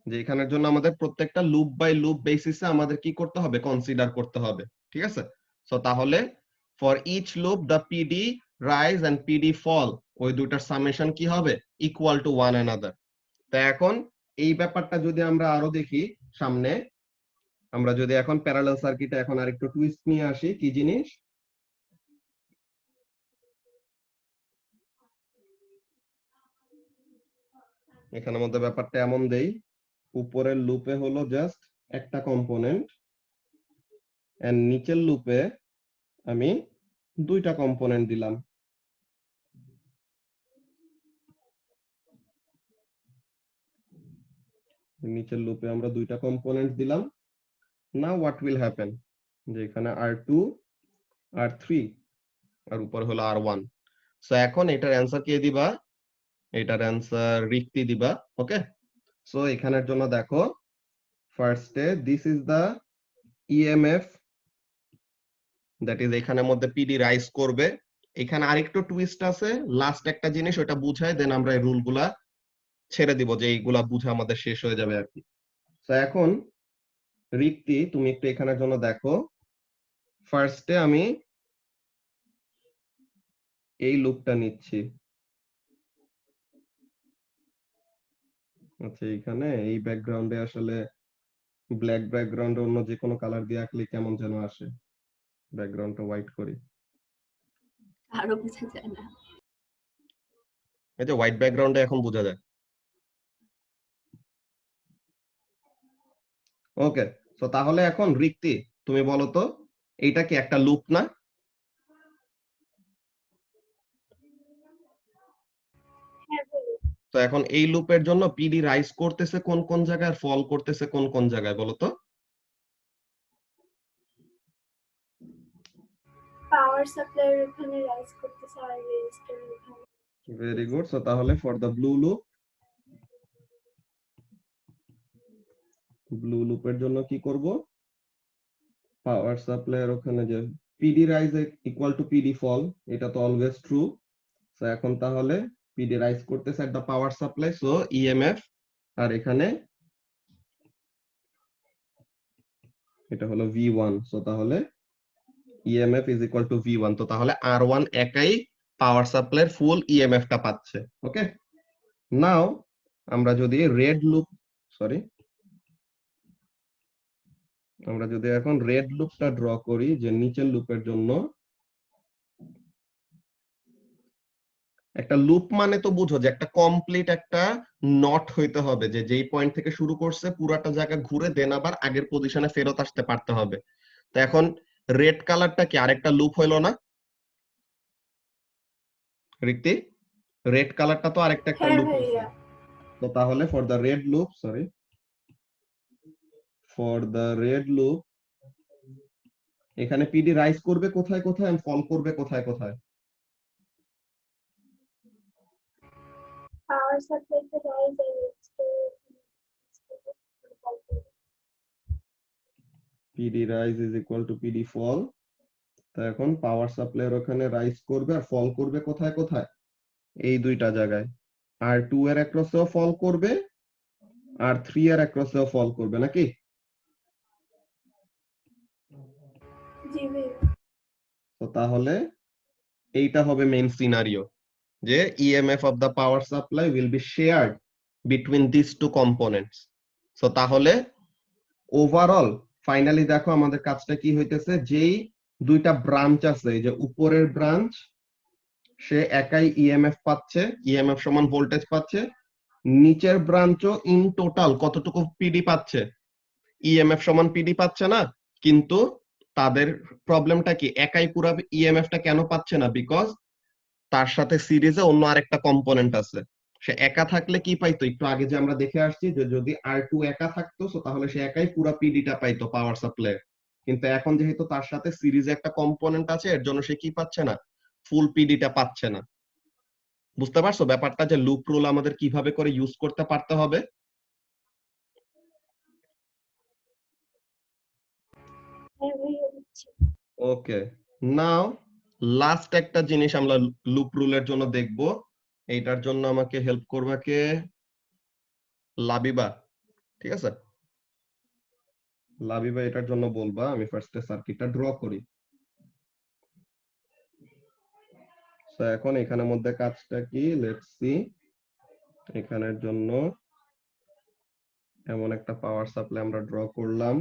Speaker 1: যে এখানের জন্য আমাদের প্রত্যেকটা লুপ বাই লুপ বেসিসে আমাদের কি করতে হবে, কনসিডার করতে হবে, ঠিক আছে? সো তাহলে for each loop the PD rise and PD fall, ওই দুইটার সামেশন কি হবে, ইকুয়াল টু ওয়ান অ্যানাদার। তো এখন এই ব্যাপারটা যদি আমরা আরো দেখি সামনে, আমরা যদি এখন প্যারালাল সার্কিটে এখন আরেকটু টুইস্ট নিয়ে আসি, কি জিনিস, এখানের মধ্যে ব্যাপারটা এমন দেই, উপরের লুপে হলো জাস্ট একটা কম্পোনেন্ট এন্ড নিচের লুপে আমি দুইটা কম্পোনেন্ট দিলাম। নিচের লুপে আমরা দুইটা কম্পোনেন্ট দিলাম। নাও হোয়াট উইল হ্যাপেন, যে এখানে R2 R3 আর উপরে হলো R1। সো এখন এটার অ্যান্সার কে দিবা, এটার অ্যান্সার রিক্তি দিবা। ওকে, সো এখানের জন্য দেখো ফার্স্টে this is the EMF that is এখানের মধ্যে পিডি রাইজ করবে। এখানে আরেকটু টুইস্ট আছে, লাস্ট একটা জিনিস ওটা বুঝায় দেন আমরা এই রুলগুলা ছেড়ে দিব, যে এইগুলা বুঝে আমাদের শেষ হয়ে যাবে আর কি। তো এখন রিক্তি তুমি একটু এখানের জন্য দেখো, ফার্স্টে আমি এই লুপটা নিচ্ছি। আচ্ছা, এখানে এই ব্যাকগ্রাউন্ডে আসলে ব্ল্যাক ব্যাকগ্রাউন্ডে অন্য যে কোনো কালার দিয়ে আঁকলে কেমন যেন আসে, ব্যাকগ্রাউন্ডটা হোয়াইট করি।
Speaker 8: আরো বোঝা যায় না।
Speaker 1: এই যে হোয়াইট ব্যাকগ্রাউন্ডে এখন বোঝা যায়। ওকে, সো তাহলে এখন রিক্তি তুমি বলো তো, এইটা কি একটা লুপ না?
Speaker 3: হ্যাঁ বলুন।
Speaker 1: তো এখন এই লুপের জন্য পিডি রাইজ করতেছে কোন কোন জায়গায়, ফল করতেছে কোন কোন জায়গায় বলো তো?
Speaker 3: পাওয়ার সাপ্লাইয়ের ওখানে রাইজ করতেছে আর রেজিস্টারের ওখানে।
Speaker 1: Very good. সো তাহলে ফর দ্য ব্লু লুপের জন্য কি করব? পাওয়ার সাপ্লাইয়ের ওখানে যে PD rise equal to PD fall, এটা তো অলওয়েজ ট্রু। সো এখন তাহলে পিডি রাইজ করতেছে at the power supply, so EMF, আর এখানে এটা হলো V1। সো তাহলে EMF is equal two V1। তো তাহলে R1 একাই পাওয়ার সাপ্লাইয়ের ফুল ইএমএফটা পাচ্ছে। ওকে, নাও আমরা যদি আমরা যদি এখন রেড লুপটা ড্র করি, যে নিচের লুপের জন্য একটা লুপ মানে তো বুঝো যে একটা কমপ্লিট একটা নট হইতে হবে, যে যেই পয়েন্ট থেকে শুরু করছে পুরাটা জায়গা ঘুরে দেন আবার আগের পজিশনে ফেরত আসতে পারতে হবে। তো এখন রেড কালারটা কি আরেকটা লুপ হইলো না রিক্তি? রেড কালারটা তো আরেকটা একটা
Speaker 3: হ্যাঁ
Speaker 1: লুপ হইছে।
Speaker 3: ভাইয়া,
Speaker 1: তো তাহলে ফর দ্য রেড লুপ এখানে পিডি রাইজ করবে কোথায় কোথায় এন্ড ফল করবে কোথায় কোথায়?
Speaker 3: পাওয়ার সাপ্লাইতে রাইজ আর রেজিস্টারের ওখানে।
Speaker 1: PD rise is equal to PD fall. তো এখন পাওয়ার সাপ্লাইয়ের ওখানে রাইজ করবে আর ফল করবে কোথায় কোথায়? এই দুইটা জায়গায়। আর 2 এর অ্যাক্রসেও ফল করবে আর 3 এর অ্যাক্রসেও ফল করবে নাকি?
Speaker 3: জি ভাইয়া।
Speaker 1: তো তাহলে এইটা হবে মেইন সিনারিও, যে EMF of the power supply will be shared between this two components. So তাহলে ওভারঅল ফাইনালি দেখো আমাদের কাজটা কি হইতেছে, যেই দুইটা ব্রাঞ্চ আছে, এই যে উপরের ব্রাঞ্চ সে একাই ইএমএফ পাচ্ছে, ইএমএফ সমান ভোল্টেজ পাচ্ছে। নিচের ব্রাঞ্চও ইন টোটাল কতটুকু পিডি পাচ্ছে? ইএমএফ সমান পিডি পাচ্ছে না, কিন্তু তাদের প্রবলেমটা কি, একাই পুরো ইএমএফটা কেন পাচ্ছে না? বিকজ তার সাথে সিরিজে অন্য আরেকটা কম্পোনেন্ট আছে। সে একা থাকলে কি পাইতো, একটু আগে যে আমরা দেখে আসছি যে যদি R2 একা থাকতো তাহলে সে একাই পুরো পিডিটা পাইতো পাওয়ার সাপ্লাই। কিন্তু এখন যেহেতু তার সাথে সিরিজে একটা কম্পোনেন্ট আছে, এর জন্য সে কি পাচ্ছে না, ফুল পিডিটা পাচ্ছে না। বুঝতে পারছো ব্যাপারটা, যে লুপ রুল আমাদের কিভাবে করে ইউজ করতে পারতে হবে?
Speaker 3: হ্যাঁ ভাইয়া বুঝছি।
Speaker 1: ওকে, নাও লাস্ট একটা জিনিস আমরা লুপ রুলের জন্য দেখব। এইটার জন্য আমাকে হেল্প করবা কে? লাবিবা, ঠিক আছে? লাবিবা এটার জন্য বলবা। আমি ফার্স্টে সার্কিটটা ড্র করি। সো এখন এখানের মধ্যে কাজটা কি, লেটস সি। এখানের জন্য এমন একটা পাওয়ার সাপ্লাই আমরা ড্র করলাম।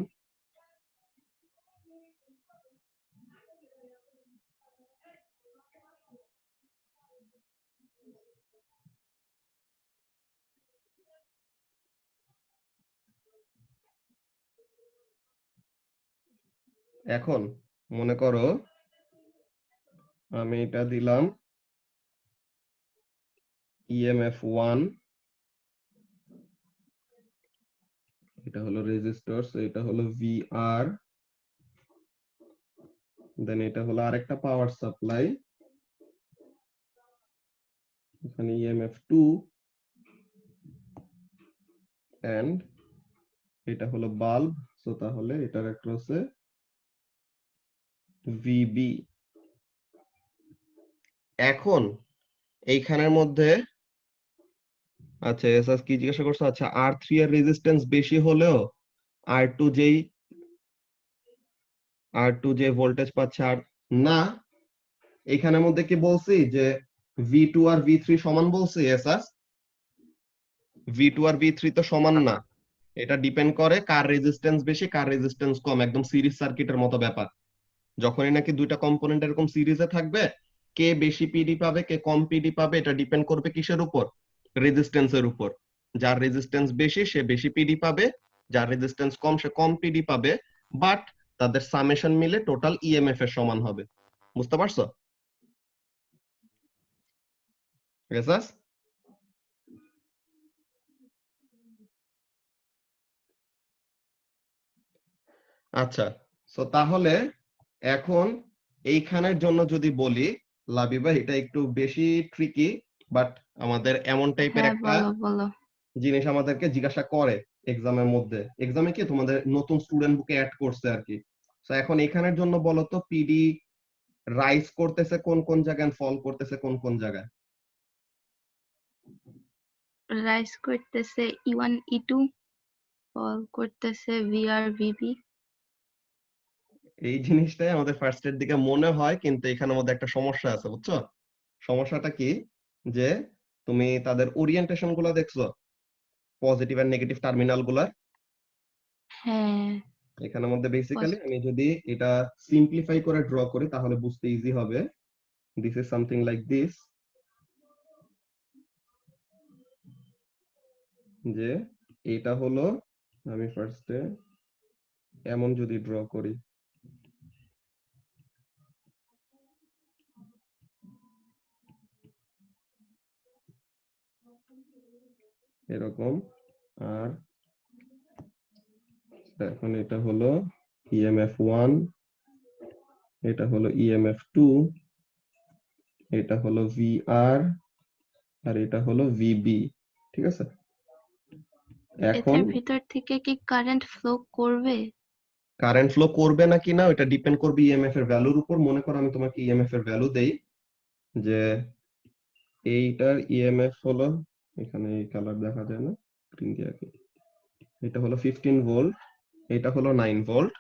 Speaker 1: এখন মনে করো আমি এটা দিলাম ইএমএফ 1, এটা হলো রেজিস্টর, সো এটা হলো VR, দেন এটা হলো আরেকটা পাওয়ার সাপ্লাই, এখানে ইএমএফ 2 এন্ড এটা হলো বাল্ব। সো তাহলে এটার অ্যাক্রসে VB। এখন এইখানের মধ্যে আচ্ছা এসএস কি জিজ্ঞাসা করছো? আচ্ছা R3 এর রেজিস্ট্যান্স বেশি হলেও R2 যে ভোল্টেজ পাচ্ছে আর না, এইখানের মধ্যে কি বলছি যে V2 আর V3 সমান বলছি? এসএস V2 আর V3 তো সমান না, এটা ডিপেন্ড করে কার রেজিস্ট্যান্স বেশি কার রেজিস্ট্যান্স কম, একদম সিরিজ সার্কিটের মতো ব্যাপার। যখনই নাকি দুইটা কম্পোনেন্ট এরকম সিরিজে থাকবে, কে বেশি পিডি পাবে কে কম পিডি পাবে এটা ডিপেন্ড করবে কিসের উপর? রেজিস্ট্যান্সের উপর। যার রেজিস্ট্যান্স বেশি সে বেশি পিডি পাবে, যার রেজিস্ট্যান্স কম সে কম পিডি পাবে, বাট তাদের সামেশন মিলে টোটাল ইএমএফ এর সমান হবে। বুঝতে পারছো? আচ্ছা, সো তাহলে এখন এইখানের জন্য যদি বলি লাবিবা, এটা একটু বেশি ট্রিকি, বাট আমাদের এমন টাইপের
Speaker 5: হ্যাঁ,
Speaker 1: একটা
Speaker 5: বলো বলো।
Speaker 1: জিনিস আমাদেরকে জিজ্ঞাসা করে এক্সামের মধ্যে। এক্সামে কি তোমাদের নতুন স্টুডেন্ট বুকে অ্যাড করছে আর কি। তো এখন এখানের জন্য বলো তো পিডি রাইজ করতেছে কোন কোন জায়গায়, ফল করতেছে কোন কোন জায়গায়?
Speaker 5: রাইজ করতেছে E1 E2, ফল করতেছে VR VB।
Speaker 1: এই জিনিসটাই আমাদের ফার্স্ট এর দিকে মনে হয়, কিন্তু এখানের মধ্যে একটা সমস্যা আছে, বুঝছো? সমস্যাটা কি, যে তুমি তাদের ওরিয়েন্টেশন গুলো দেখছো, পজিটিভ আর নেগেটিভ টার্মিনাল গুলা।
Speaker 5: হ্যাঁ,
Speaker 1: এখানের মধ্যে বেসিক্যালি আমি যদি এটা সিম্পলিফাই করে ড্র করি তাহলে বুঝতে ইজি হবে। This is something like this, যে এটা হলো, আমি ফার্স্টে এমন যদি ড্র করি, এরকম, আর এখন এটা হলো ইএমএফ 1, এটা হলো ইএমএফ 2, এটা হলো ভিআর, আর এটা হলো ভিবি, ঠিক আছে? এখন
Speaker 5: এটার ভিতর থেকে কি কারেন্ট ফ্লো করবে?
Speaker 1: কারেন্ট ফ্লো করবে না কিনা এটা ডিপেন্ড করবে ইএমএফ এর ভ্যালুর উপর। মনে করো আমি তোমাকে ইএমএফ এর ভ্যালু দেই, যে এইটার ইএমএফ হলো, এখানে এই কালার দেখা যায় না, স্ক্রিন দিয়ে আঁকি, এটা হলো 15 ভোল্ট, এটা হলো 9 ভোল্ট।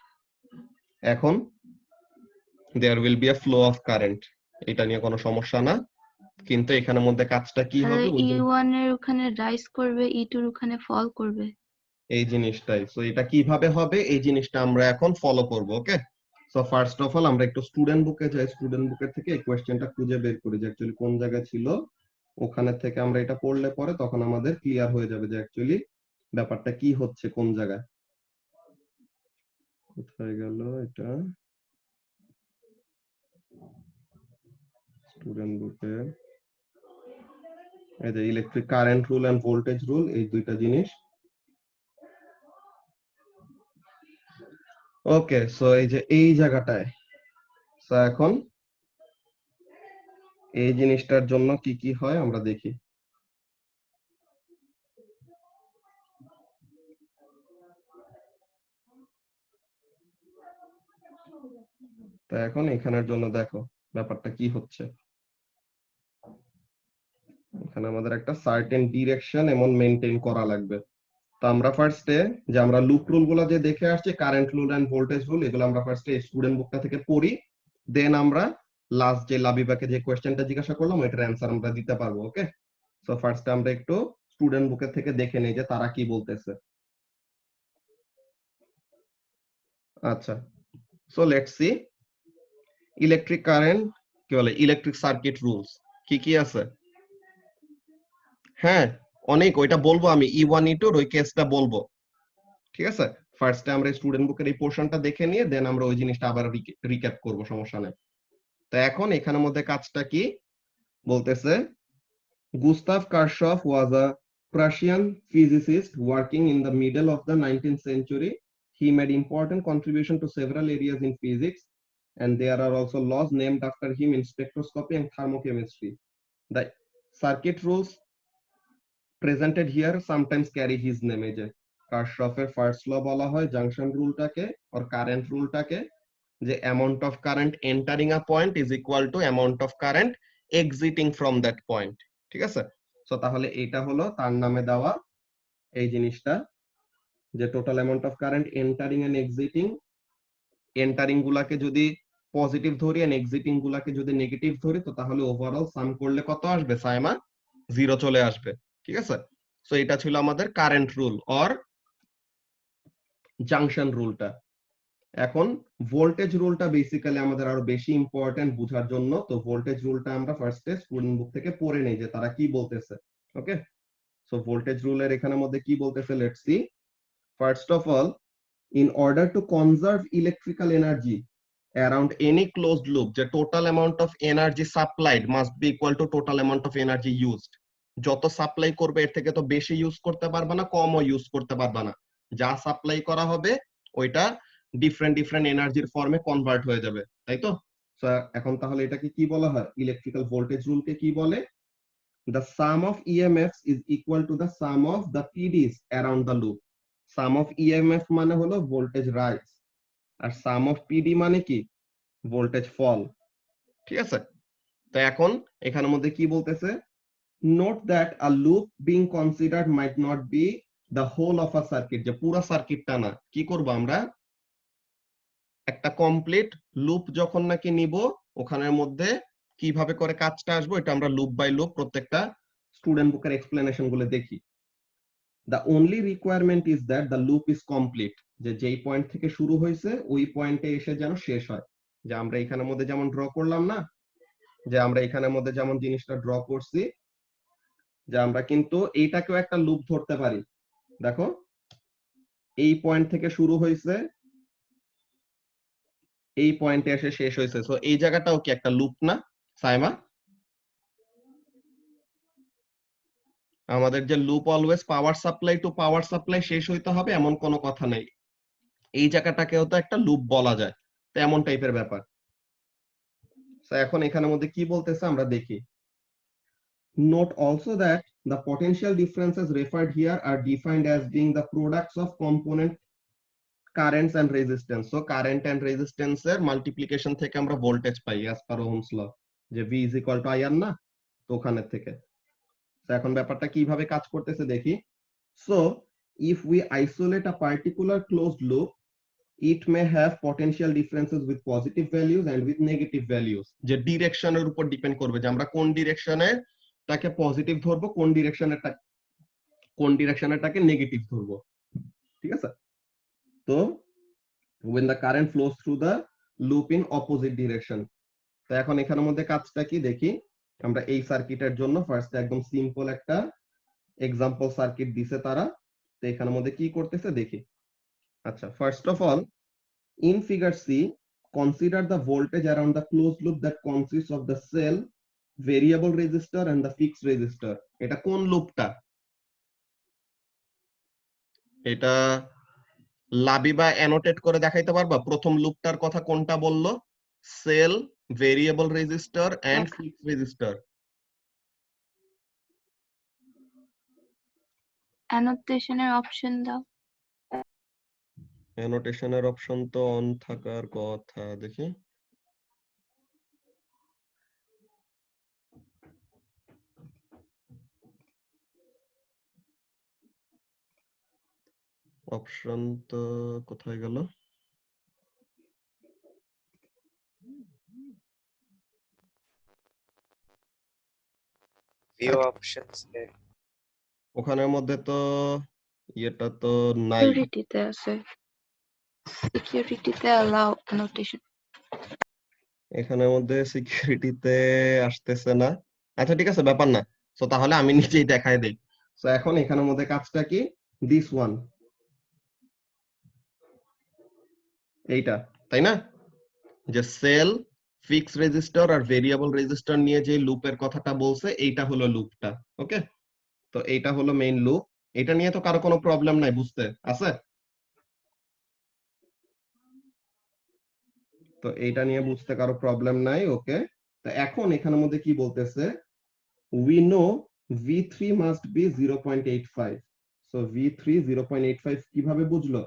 Speaker 1: এখন there will be a flow of current, এটা নিয়ে কোনো সমস্যা না, কিন্তু এখানের মধ্যে কাজটা কি
Speaker 5: তাহলে
Speaker 1: হবে,
Speaker 5: E1 এর ওখানে রাইজ করবে, E2 এর ওখানে ফল করবে।
Speaker 1: এই জিনিসটাই। সো এটা কিভাবে হবে এই জিনিসটা আমরা এখন ফলো করব, ওকে? সো ফার্স্ট অফ অল আমরা একটু স্টুডেন্ট বুকে যাই, স্টুডেন্ট বুকের থেকে এই কোশ্চেনটা খুঁজে বের করি যে অ্যাকচুয়ালি কোন জায়গায় ছিল। ওখানে থেকে আমরা এটা পড়লে পরে তখন আমাদের ক্লিয়ার হয়ে যাবে যে অ্যাকচুয়ালি ব্যাপারটা কি হচ্ছে কোন জায়গায়। কোথায় গেল এটা, স্টুডেন্ট বুকে, এই যে electric current rule and voltage rule, এই দুইটা জিনিস। ওকে, সো এই যে এই জায়গাটায়, সো এখন এই জিনিসটার জন্য কি কি হয় আমরা দেখি। তো এখন এখানের জন্য দেখো ব্যাপারটা কি হচ্ছে। এখানে আমাদের একটা সার্টেন ডিরেকশন এমন মেইনটেইন করা লাগবে। তো আমরা ফার্স্টে যে আমরা লুপ রুল গুলো যে দেখে আসছি, current rule and voltage rule, এগুলো আমরা ফার্স্টে স্টুডেন্ট বুকটা থেকে পড়ি, দেন আমরা লাস্ট যে লাবিবাকে যে কোশ্চেনটা জিজ্ঞাসা করলাম এটার অ্যান্সার আমরা দিতে পারবো, ওকে? সো ফার্স্টে আমরা একটু স্টুডেন্ট বুকের থেকে দেখে নেই যে তারা কি বলতেছে। আচ্ছা, so let's C electric current, কি বলে ইলেকট্রিক সার্কিট রুলস কি কি আছে। হ্যাঁ, অনেক, ওইটা বলবো আমি, E1 E2 ওই কেসটা বলবো, ঠিক আছে? ফার্স্টে আমরা স্টুডেন্ট বুকের এই পোর্শনটা দেখে নিয়ে দেন আমরা ওই জিনিসটা আবার রিক্যাপ করব, সমস্যা নেই। তো এখন এখানের মধ্যে কাজটা কি বলতেছে, Gustave কারশফ was a Prussian physicist working in the middle of the 19th century. He made important contribution to several areas in physics, and there are also laws named after him in spectroscopy and thermochemistry. The circuit rules presented here sometimes carry his name. এই যে কারশফের first law বলা হয় junction রুলটাকে, আর current রুলটাকে, যে amount of current entering a point is equal to amount of current exciting from that point, ঠিক আছে? So তাহলে এটা হলো তার নামে দেওয়া এই জিনিসটা, যে total amount of current entering and exiting, entering গুলাকে যদি পজিটিভ ধরি এন্ড এক্সিটিং গুলাকে যদি নেগেটিভ ধরি, তো তাহলে ওভারঅল সাম করলে কত আসবে, সাইমা 0 চলে আসবে, ঠিক আছে? সো এটা ছিল আমাদের কারেন্ট রুল অর জাংশন রুলটা। এখন ভোল্টেজ রুলটা বেসিক্যালি আমাদের আরো বেশি ইম্পর্টেন্ট বুঝার জন্য। তো ভোল্টেজ রুলটা আমরা ফার্স্টে স্টুডেন্ট বুক থেকে পড়ে নেই যে তারা কি বলতেছে, ওকে? সো ভোল্টেজ রুলের এখানের মধ্যে কি বলতেছে, let's C. First of all, in order to conserve electrical energy around any closed loop, the total amount of energy supplied must be equal to total amount of energy used. যত supply করবে এর থেকে তো বেশি use করতে পারবে না, কমও ইউজ করতে পারবে না। যা সাপ্লাই করা হবে ওইটা ডিফারেন্ট ডিফারেন্ট এনার্জির ফর্মে কনভার্ট হয়ে যাবে, তাই তো? সো এখন তাহলে এটাকে কি বলা হয়? ইলেকট্রিক্যাল ভোল্টেজ রুলকে কি বলে? The sum of EMFs is equal to the sum of the PDs around the loop. Sum of EMF মানে হলো ভোল্টেজ রাইজ, আর sum of PD মানে কি? Voltage fall. ঠিক আছে? তো এখন এখানের মধ্যে কি বলতেছে? Note that a loop being considered might not be the whole of a circuit, যে পুরো সার্কিটটা না। কি করব আমরা? একটা কমপ্লিট লুপ যখন নাকি নিব, ওখানের মধ্যে কিভাবে করে কাজটা আসবো এটা আমরা লুপ বাই লুপ প্রত্যেকটা স্টুডেন্ট বুকের এক্সপ্লেনেশন গুলো দেখি। The only requirement is that the loop is complete, যে যেই পয়েন্ট থেকে শুরু হয়েছে ওই পয়েন্টে এসে যেন শেষ হয়। যে আমরা এখানের মধ্যে যেমন ড্র করলাম না, যে আমরা এখানের মধ্যে যেমন জিনিসটা ড্র করছি, যে আমরা কিন্তু এইটাকেও একটা লুপ ধরতে পারি। দেখো এই পয়েন্ট থেকে শুরু হয়েছে, এই পয়েন্টে এসে শেষ হয়েছে, সো এই জায়গাটাও কি একটা লুপ না সাইমা? আমাদের যে loop always power supply two power supply শেষ হইতে হবে এমন কোনো কথা নেই, এই জায়গাটাকেও তো একটা লুপ বলা যায়, তো এমন টাইপের ব্যাপার। সো এখন এখানের মধ্যে কি বলতেছে আমরা দেখি। Note also that the potential differences referred here are defined as being the products of component currents and resistance. So current and resistance এর মাল্টিপ্লিকেশন থেকে আমরা ভোল্টেজ পাই as per Ohm's law, যে V is equal to IR না, তো ওখানের থেকে। তো এখন ব্যাপারটা কিভাবে কাজ করতেছে দেখি। So if we isolate a particular closed loop, it may have potential differences with positive values and with negative values, যে ডিরেকশনের উপর ডিপেন্ড করবে যে আমরা কোন ডিরেকশনে তাকে পজিটিভ ধরবো, কোন ডিরেকশনেরটাকে নেগেটিভ ধরবো। ঠিক আছে? তো when the current flows through the loop in opposite direction, তো এখন এখানের মধ্যে কাজটা কি দেখি আমরা। এই সার্কিটের জন্য ফার্স্ট একদম সিম্পল একটা এক্সাম্পল সার্কিট দিছে তারা, তো এখানের মধ্যে কি করতেছে দেখি। আচ্ছা, first of all in figure C, consider the voltage around the closed loop that consists of the cell, variable resistor and the fixed resistor. এটা কোন লুপটা? এটা লাবিবা অ্যানোটেট করে দেখাইতে পারবা প্রথম লুপটার কথা কোনটা বললো? Cell, variable resistor and fixed resistor.
Speaker 5: অ্যানোটেশনের অপশন দাও।
Speaker 1: অ্যানোটেশনের অপশন তো অন থাকার কথা, দেখি। অপশন তো কোথায় গেল?
Speaker 2: ভিউ অপশনস এ
Speaker 1: ওখানের মধ্যে তো এটা তো নাই।
Speaker 5: সিকিউরিটিতে আছে, সিকিউরিটিতে অ্যালাউ অ্যানোটেশন।
Speaker 1: এখানের মধ্যে সিকিউরিটিতে আসতেছে না। আচ্ছা ঠিক আছে, ব্যাপার না। সো তাহলে আমি নিজেই দেখাই দেই। সো এখন এখানের মধ্যে কাজটা কি? দিস ওয়ান, এইটা, তাই না? যে সেল, ফিক্সড রেজিস্টর আর ভেরিয়েবল রেজিস্টর নিয়ে যে লুপের কথাটা বলছে, এইটা হলো লুপটা। ওকে, তো এইটা হলো মেইন লুপ। এটা নিয়ে তো কারো কোনো প্রবলেম নাই, বুঝতে আছে? তো এইটা নিয়ে বুঝতে কারো প্রবলেম নাই। ওকে, তো এখন এখানের মধ্যে কি বলতেছে? we know V3 must be 0.85. so V3 0.85 কিভাবে বুঝলো?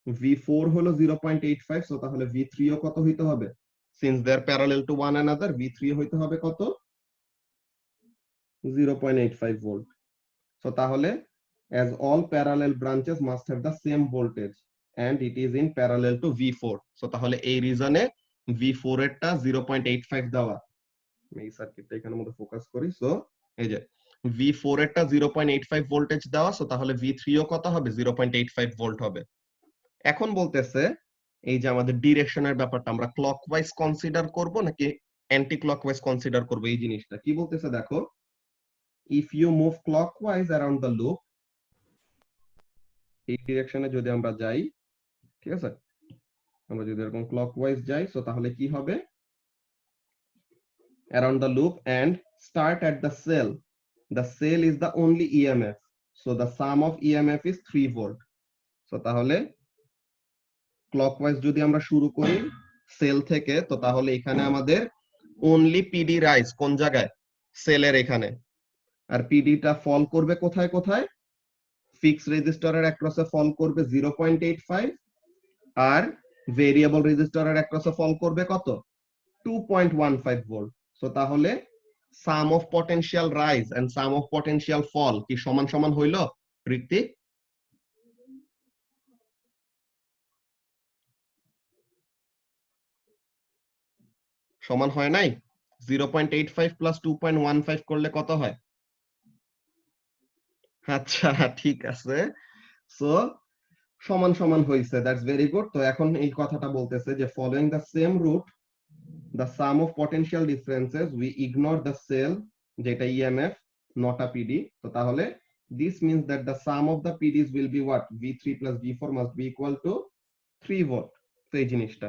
Speaker 1: V4 হলো 0.85, so তাহলে V3 ও কত হইতে হবে? since they are parallel to one another, V3 হইতে হবে কত? 0.85 volt. so তাহলে as all parallel branches must have the same voltage and it is in parallel to V4, so তাহলে এই রিজনে V4 এরটা 0.85 দেওয়া। এই সার্কিটটা এখানের মধ্যে ফোকাস করি। সো এই যে V4 এরটা 0.85 ভোল্টেজ দেওয়া, সো তাহলে V3 ও কত হবে? 0.85 ভোল্ট হবে। এখন বলতেছে এই যে আমাদের ডিরেকশনের ব্যাপারটা আমরা ক্লকওয়াইজ কনসিডার করব নাকি অ্যান্টি ক্লকওয়াইজ কনসিডার করব, এই জিনিসটা কি বলতেছে দেখো। If you move clockwise around the loop, এই ডিরেকশনে যদি আমরা যাই, ঠিক আছে, আমরা যদি এরকম ক্লকওয়াইজ যাই, সো তাহলে কি হবে? around the loop and start at the cell. The cell is the only EMF, so the sum of EMF is 3 volt. So তাহলে ক্লকওয়াইজ যদি আমরা শুরু করি সেল থেকে, তো তাহলে এখানে আমাদের অনলি পিডি রাইজ কোন জায়গায়, সেলের এখানে। আর পিডিটা ফল করবে কোথায় কোথায়, ফিক্স রেজিস্টারের অ্যাক্রসে ফল করবে 0.85, আর ভেরিয়েবল রেজিস্টারের অ্যাক্রসে ফল করবে কত, 2.15 ভোল্ট। সো তাহলে sum of potential rise and sum of potential fall কি সমান সমান হইলো ঋত্বিক? সমান হয় নাই? 0.85 প্লাস 2.15 করলে কত হয়? আচ্ছা ঠিক আছে, সো সমান সমান হইছে, দ্যাটস ভেরি গুড। তো এখন এই কথাটা বলতেছে যে following the same route the sum of potential differences we ignore the cell যেটা EMF not a PD। তো তাহলে this means that the sum of the PDs will be what, V3 plus V4 must be equal to 3 volt। তো এই জিনিসটা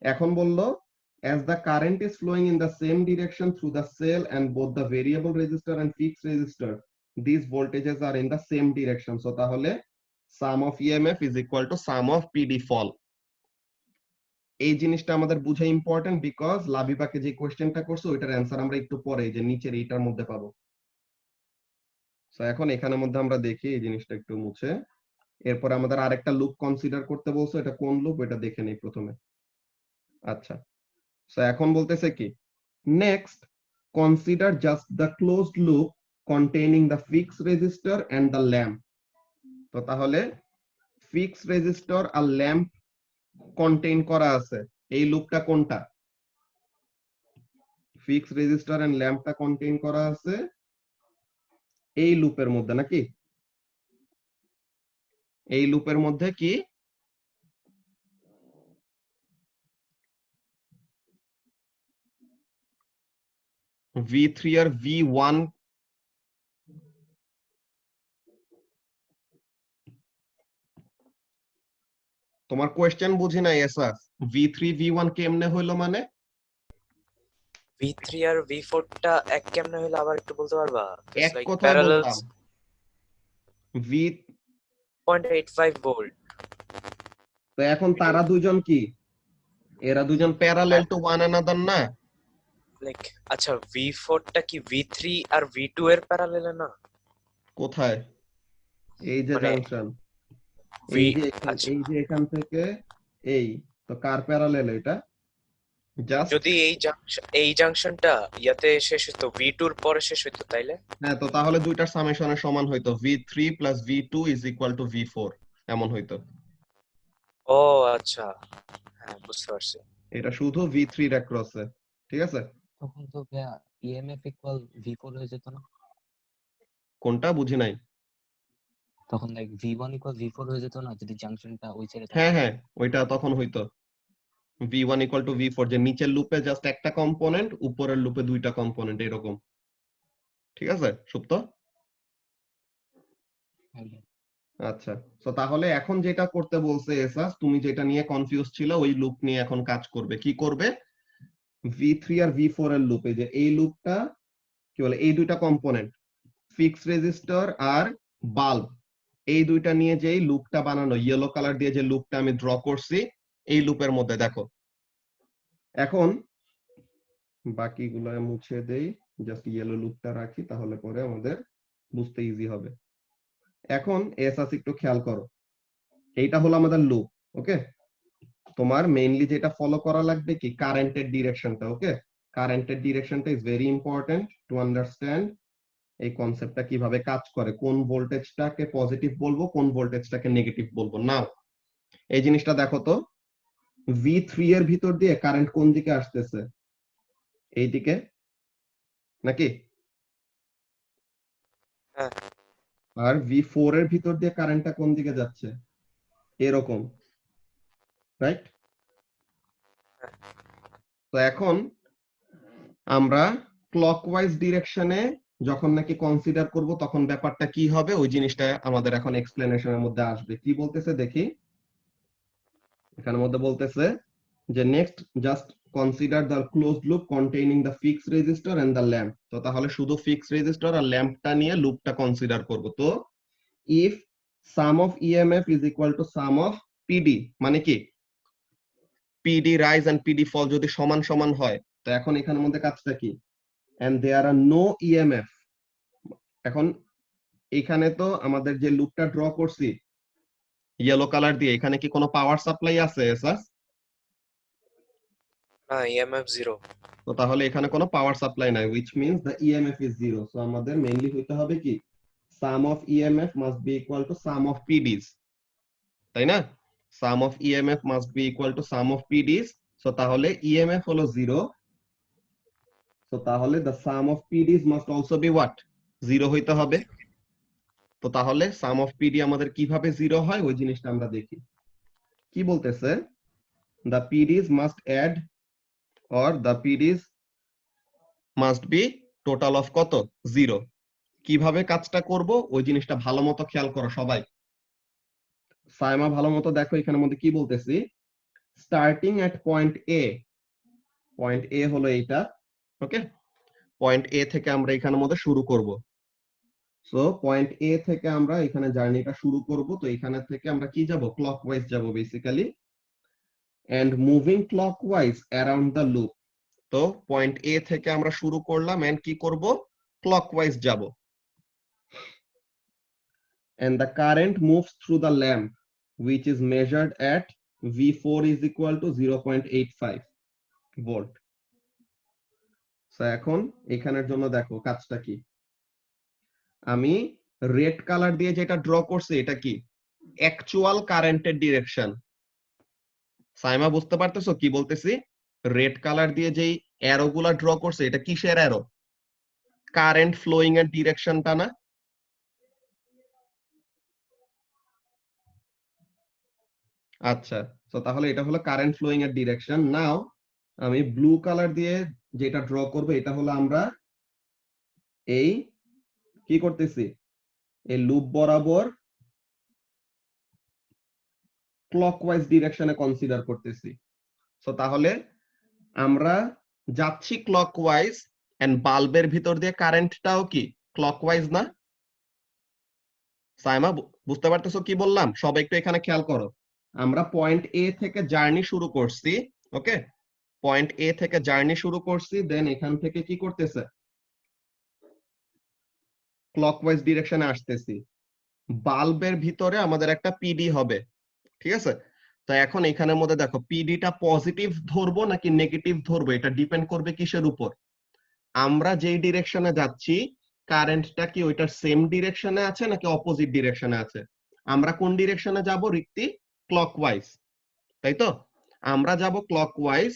Speaker 1: এখন বললো as the current is flowing in the same direction through the cell and both the variable resistor and fixed resistor, these voltages are in the same direction। so তাহলে sum of EMF is equal to sum of PD fall। এই জিনিসটা আমাদের বুঝা important, because লাবিবাকে যে কোশ্চেনটা করছে ওইটার answer আমরা একটু পরে যে নিচের এইটার মধ্যে পাবো। সো এখন এখানের মধ্যে আমরা দেখি এই জিনিসটা একটু মুছে, এরপর আমাদের আরেকটা লুপ কনসিডার করতে বলছো, এটা কোন লুপ এটা দেখে নেই প্রথমে। আচ্ছা, সো এখন বলতেছে কি, next consider just the closed loop containing the fixed resistor and the lamp. তো তাহলে ফিক্সড রেজিস্টর আর ল্যাম্প কন্টেইন করা আছে, এই লুপটা কোনটা, ফিক্স রেজিস্টার এন্ড ল্যাম্পটা কন্টেইন করা আছে এই লুপের মধ্যে নাকি, এই লুপের মধ্যে কি V3 আর V1 তোমার কোয়েশ্চেন বুঝি নাই এসাস, V3 V1 কেমনে হইলো মানে,
Speaker 2: V3 আর V4 টা এক কেমনে হলো আবার একটু বলতে পারবা?
Speaker 1: এক কথায় বললাম V।
Speaker 2: 0.85 ভোল্ট।
Speaker 1: তো এখন তারা দুজন কি, এরা দুজন প্যারালেল টু ওয়ান অ্যানাদার না?
Speaker 2: লাইক আচ্ছা V4 টা কি V3 আর V2 এর প্যারালেল না?
Speaker 1: কোথায়, এই যে
Speaker 2: মানে
Speaker 1: জাংশন,
Speaker 2: V আচ্ছা
Speaker 1: এই যে এখান থেকে এই, তো কার প্যারালেল এটা, জাস্ট
Speaker 2: যদি এই জাংশনটা ইয়াতে শেষ হতো V2 এর পরে শেষ হতো তাইলে?
Speaker 1: হ্যাঁ, তো তাহলে দুইটার সামেশনের সমান হইতো, V3 plus V2 is equal two V4 এমন হইতো।
Speaker 2: ও আচ্ছা, হ্যাঁ বুঝতে পারছি।
Speaker 1: এটা শুধু V3 এর অ্যাক্রসে, ঠিক আছে?
Speaker 9: তখন তো ইএমএফ ইকুয়াল V4 হয়ে যেত না?
Speaker 1: কোনটা বুঝি নাই।
Speaker 9: তখন লাইক V1 ইকুয়াল V4 হয়ে যেত না যদি জাংশনটা ওই সাইডে
Speaker 1: হ্যাঁ
Speaker 9: থাকতো?
Speaker 1: হ্যাঁ, ওইটা তখন হইতো V1 ইকুয়াল টু V4, যে নিচের লুপে জাস্ট একটা কম্পোনেন্ট, উপরের লুপে দুইটা কম্পোনেন্ট, এরকম। ঠিক আছে সুপ্ত? আচ্ছা, তো তাহলে এখন যেটা করতে বলছে এসাস, তুমি যেটা নিয়ে কনফিউজ ছিল ওই লুপ নিয়ে এখন কাজ করবে। কি করবে, V3 আর V4 এর লুপে, যে এই লুপটা কি বলে, এই দুইটা কম্পোনেন্ট ফিক্সড রেজিস্টর আর বাল্ব, এই দুইটা নিয়ে যেই লুপটা বানানো, ইয়েলো কালার দিয়ে যে লুপটা আমি ড্র করছি, এই লুপের মধ্যে দেখো। এখন বাকিগুলো মুছে দেই, জাস্ট ইয়েলো লুপটা রাখি, তাহলে পরে আমাদের বুঝতে ইজি হবে। এখন এসাস একটু খেয়াল করো, এইটা হলো আমাদের লুপ, ওকে? তোমার মেইনলি যেটা ফলো করা লাগবে কি, কারেন্টের ডিরেকশনটা। ওকে, কারেন্টের ডিরেকশনটা is very important to understand এই কনসেপ্টটা কিভাবে কাজ করে, কোন ভোল্টেজটাকে পজিটিভ বলবো, কোন ভোল্টেজটাকে নেগেটিভ বলবো। নাও এই জিনিসটা দেখো তো, V3 এর ভিতর দিয়ে কারেন্ট কোন দিকে আসতেছে, এইদিকে নাকি?
Speaker 2: হ্যাঁ।
Speaker 1: আর V4 এর ভিতর দিয়ে কারেন্টটা কোন দিকে যাচ্ছে, এরকম, রাইট? তো এখন আমরা ক্লকওয়াইজ ডিরেকশনে যখন নাকি কনসিডার করব, তখন ব্যাপারটা কি হবে ওই জিনিসটা আমাদের এখন এক্সপ্লেনেশনের মধ্যে আসবে। কি বলতেছে দেখি, এখানের মধ্যে বলতেছে যে next just consider the closed loop containing the fixed resistor and the lamp. তো তাহলে শুধু ফিক্সড রেজিস্টর আর ল্যাম্পটা নিয়ে লুপটা কনসিডার করব। তো if some of EMF is equal to some of PD মানে কি পিডি রাইজ এন্ড পিডি ফল যদি সমান সমান হয়, তো এখন এখানের মধ্যে কাজটা কি, and there are no EMF. এখন এখানে তো আমাদের যে লুপটা ড্র করছি ইয়েলো কালার দিয়ে, এখানে কি কোনো পাওয়ার সাপ্লাই আছে এসাস?
Speaker 2: না, ইএমএফ 0।
Speaker 1: তো তাহলে এখানে কোনো পাওয়ার সাপ্লাই নাই, which means the EMF is 0. So আমাদের মেইনলি হইতে হবে কি sum of EMF must be equal to sum of PDs, তাই না? sum of EMF must be equal to sum of PDs. So তাহলে EMF হলো 0, so তাহলে the sum of PDs must also be what, 0 হইতে হবে। তো তাহলে sum of PD আমাদের কিভাবে 0 হয় ওই জিনিসটা আমরা দেখি। কি বলতেছে, the PDs must add or the PDs must be total of কত, 0। কিভাবে কাজটা করব ওই জিনিসটা ভালো মতো খেয়াল করো সবাই। সাইমা ভালো মতো দেখো এখানের মধ্যে কি বলতেছি, স্টার্টিং এট পয়েন্ট এ, পয়েন্ট এ হলো এইটা, ওকে, পয়েন্ট এ থেকে আমরা এখানের মধ্যে শুরু করব। সো পয়েন্ট এ থেকে আমরা এখানে জার্নিটা শুরু করব। তো এখানে থেকে আমরা কি যাব, ক্লকওয়াইজ যাব basically, and moving clockwise around the loop. তো পয়েন্ট এ থেকে আমরা শুরু করলাম এন্ড কি করব, ক্লকওয়াইজ যাব। And the current moves through the lamp, which is measured at V4 is equal to 0.85 volt. So এখন এখানের জন্য দেখো কাজটা কি, আমি রেড কালার দিয়ে যেটা ড্র করছি এটা কি অ্যাকচুয়াল কারেন্টের ডিরেকশন। সাইমা বুঝতে পারতেছো কি বলতেছি, রেড কালার দিয়ে যেই অ্যারো গুলা ড্র করছে এটা কিসের অ্যারো, কারেন্ট ফ্লোয়িং এর ডিরেকশনটা না? আচ্ছা, তো তাহলে এটা হলো কারেন্ট ফ্লোয়িং এর ডিরেকশন। নাও আমি ব্লু কালার দিয়ে যেটা ড্র করব এটা হলো আমরা এই কি করতেছি, এই লুপ বরাবর ক্লকওয়াইজ ডিরেকশনে কনসিডার করতেছি। সো তাহলে আমরা যাচ্ছি ক্লকওয়াইজ এন্ড বাল্বের ভিতর দিয়ে কারেন্টটাও কি ক্লকওয়াইজ না? সাইমা বুঝতে পারতেছো কি বললাম? সবাই একটু এখানে খেয়াল করো, আমরা পয়েন্ট এ থেকে জার্নি শুরু করছি, ওকে, পয়েন্ট এ থেকে জার্নি শুরু করছি, দেন এখান থেকে কি করতেছে, ক্লকওয়াইজ ডিরেকশনে আসতেছি। বাল্বের ভিতরে আমাদের একটা পিডি হবে, ঠিক আছে? তো এখন এখানের মধ্যে দেখো পিডিটা পজিটিভ ধরবো নাকি নেগেটিভ ধরবো, এটা ডিপেন্ড করবে কিসের উপর, আমরা যেই ডিরেকশনে যাচ্ছি কারেন্টটা কি ওইটার সেম ডিরেকশনে আছে নাকি অপোজিট ডিরেকশনে আছে। আমরা কোন ডিরেকশনে যাব রিক্তি, ক্লকওয়াইজ, তাই তো? আমরা যাব ক্লকওয়াইজ,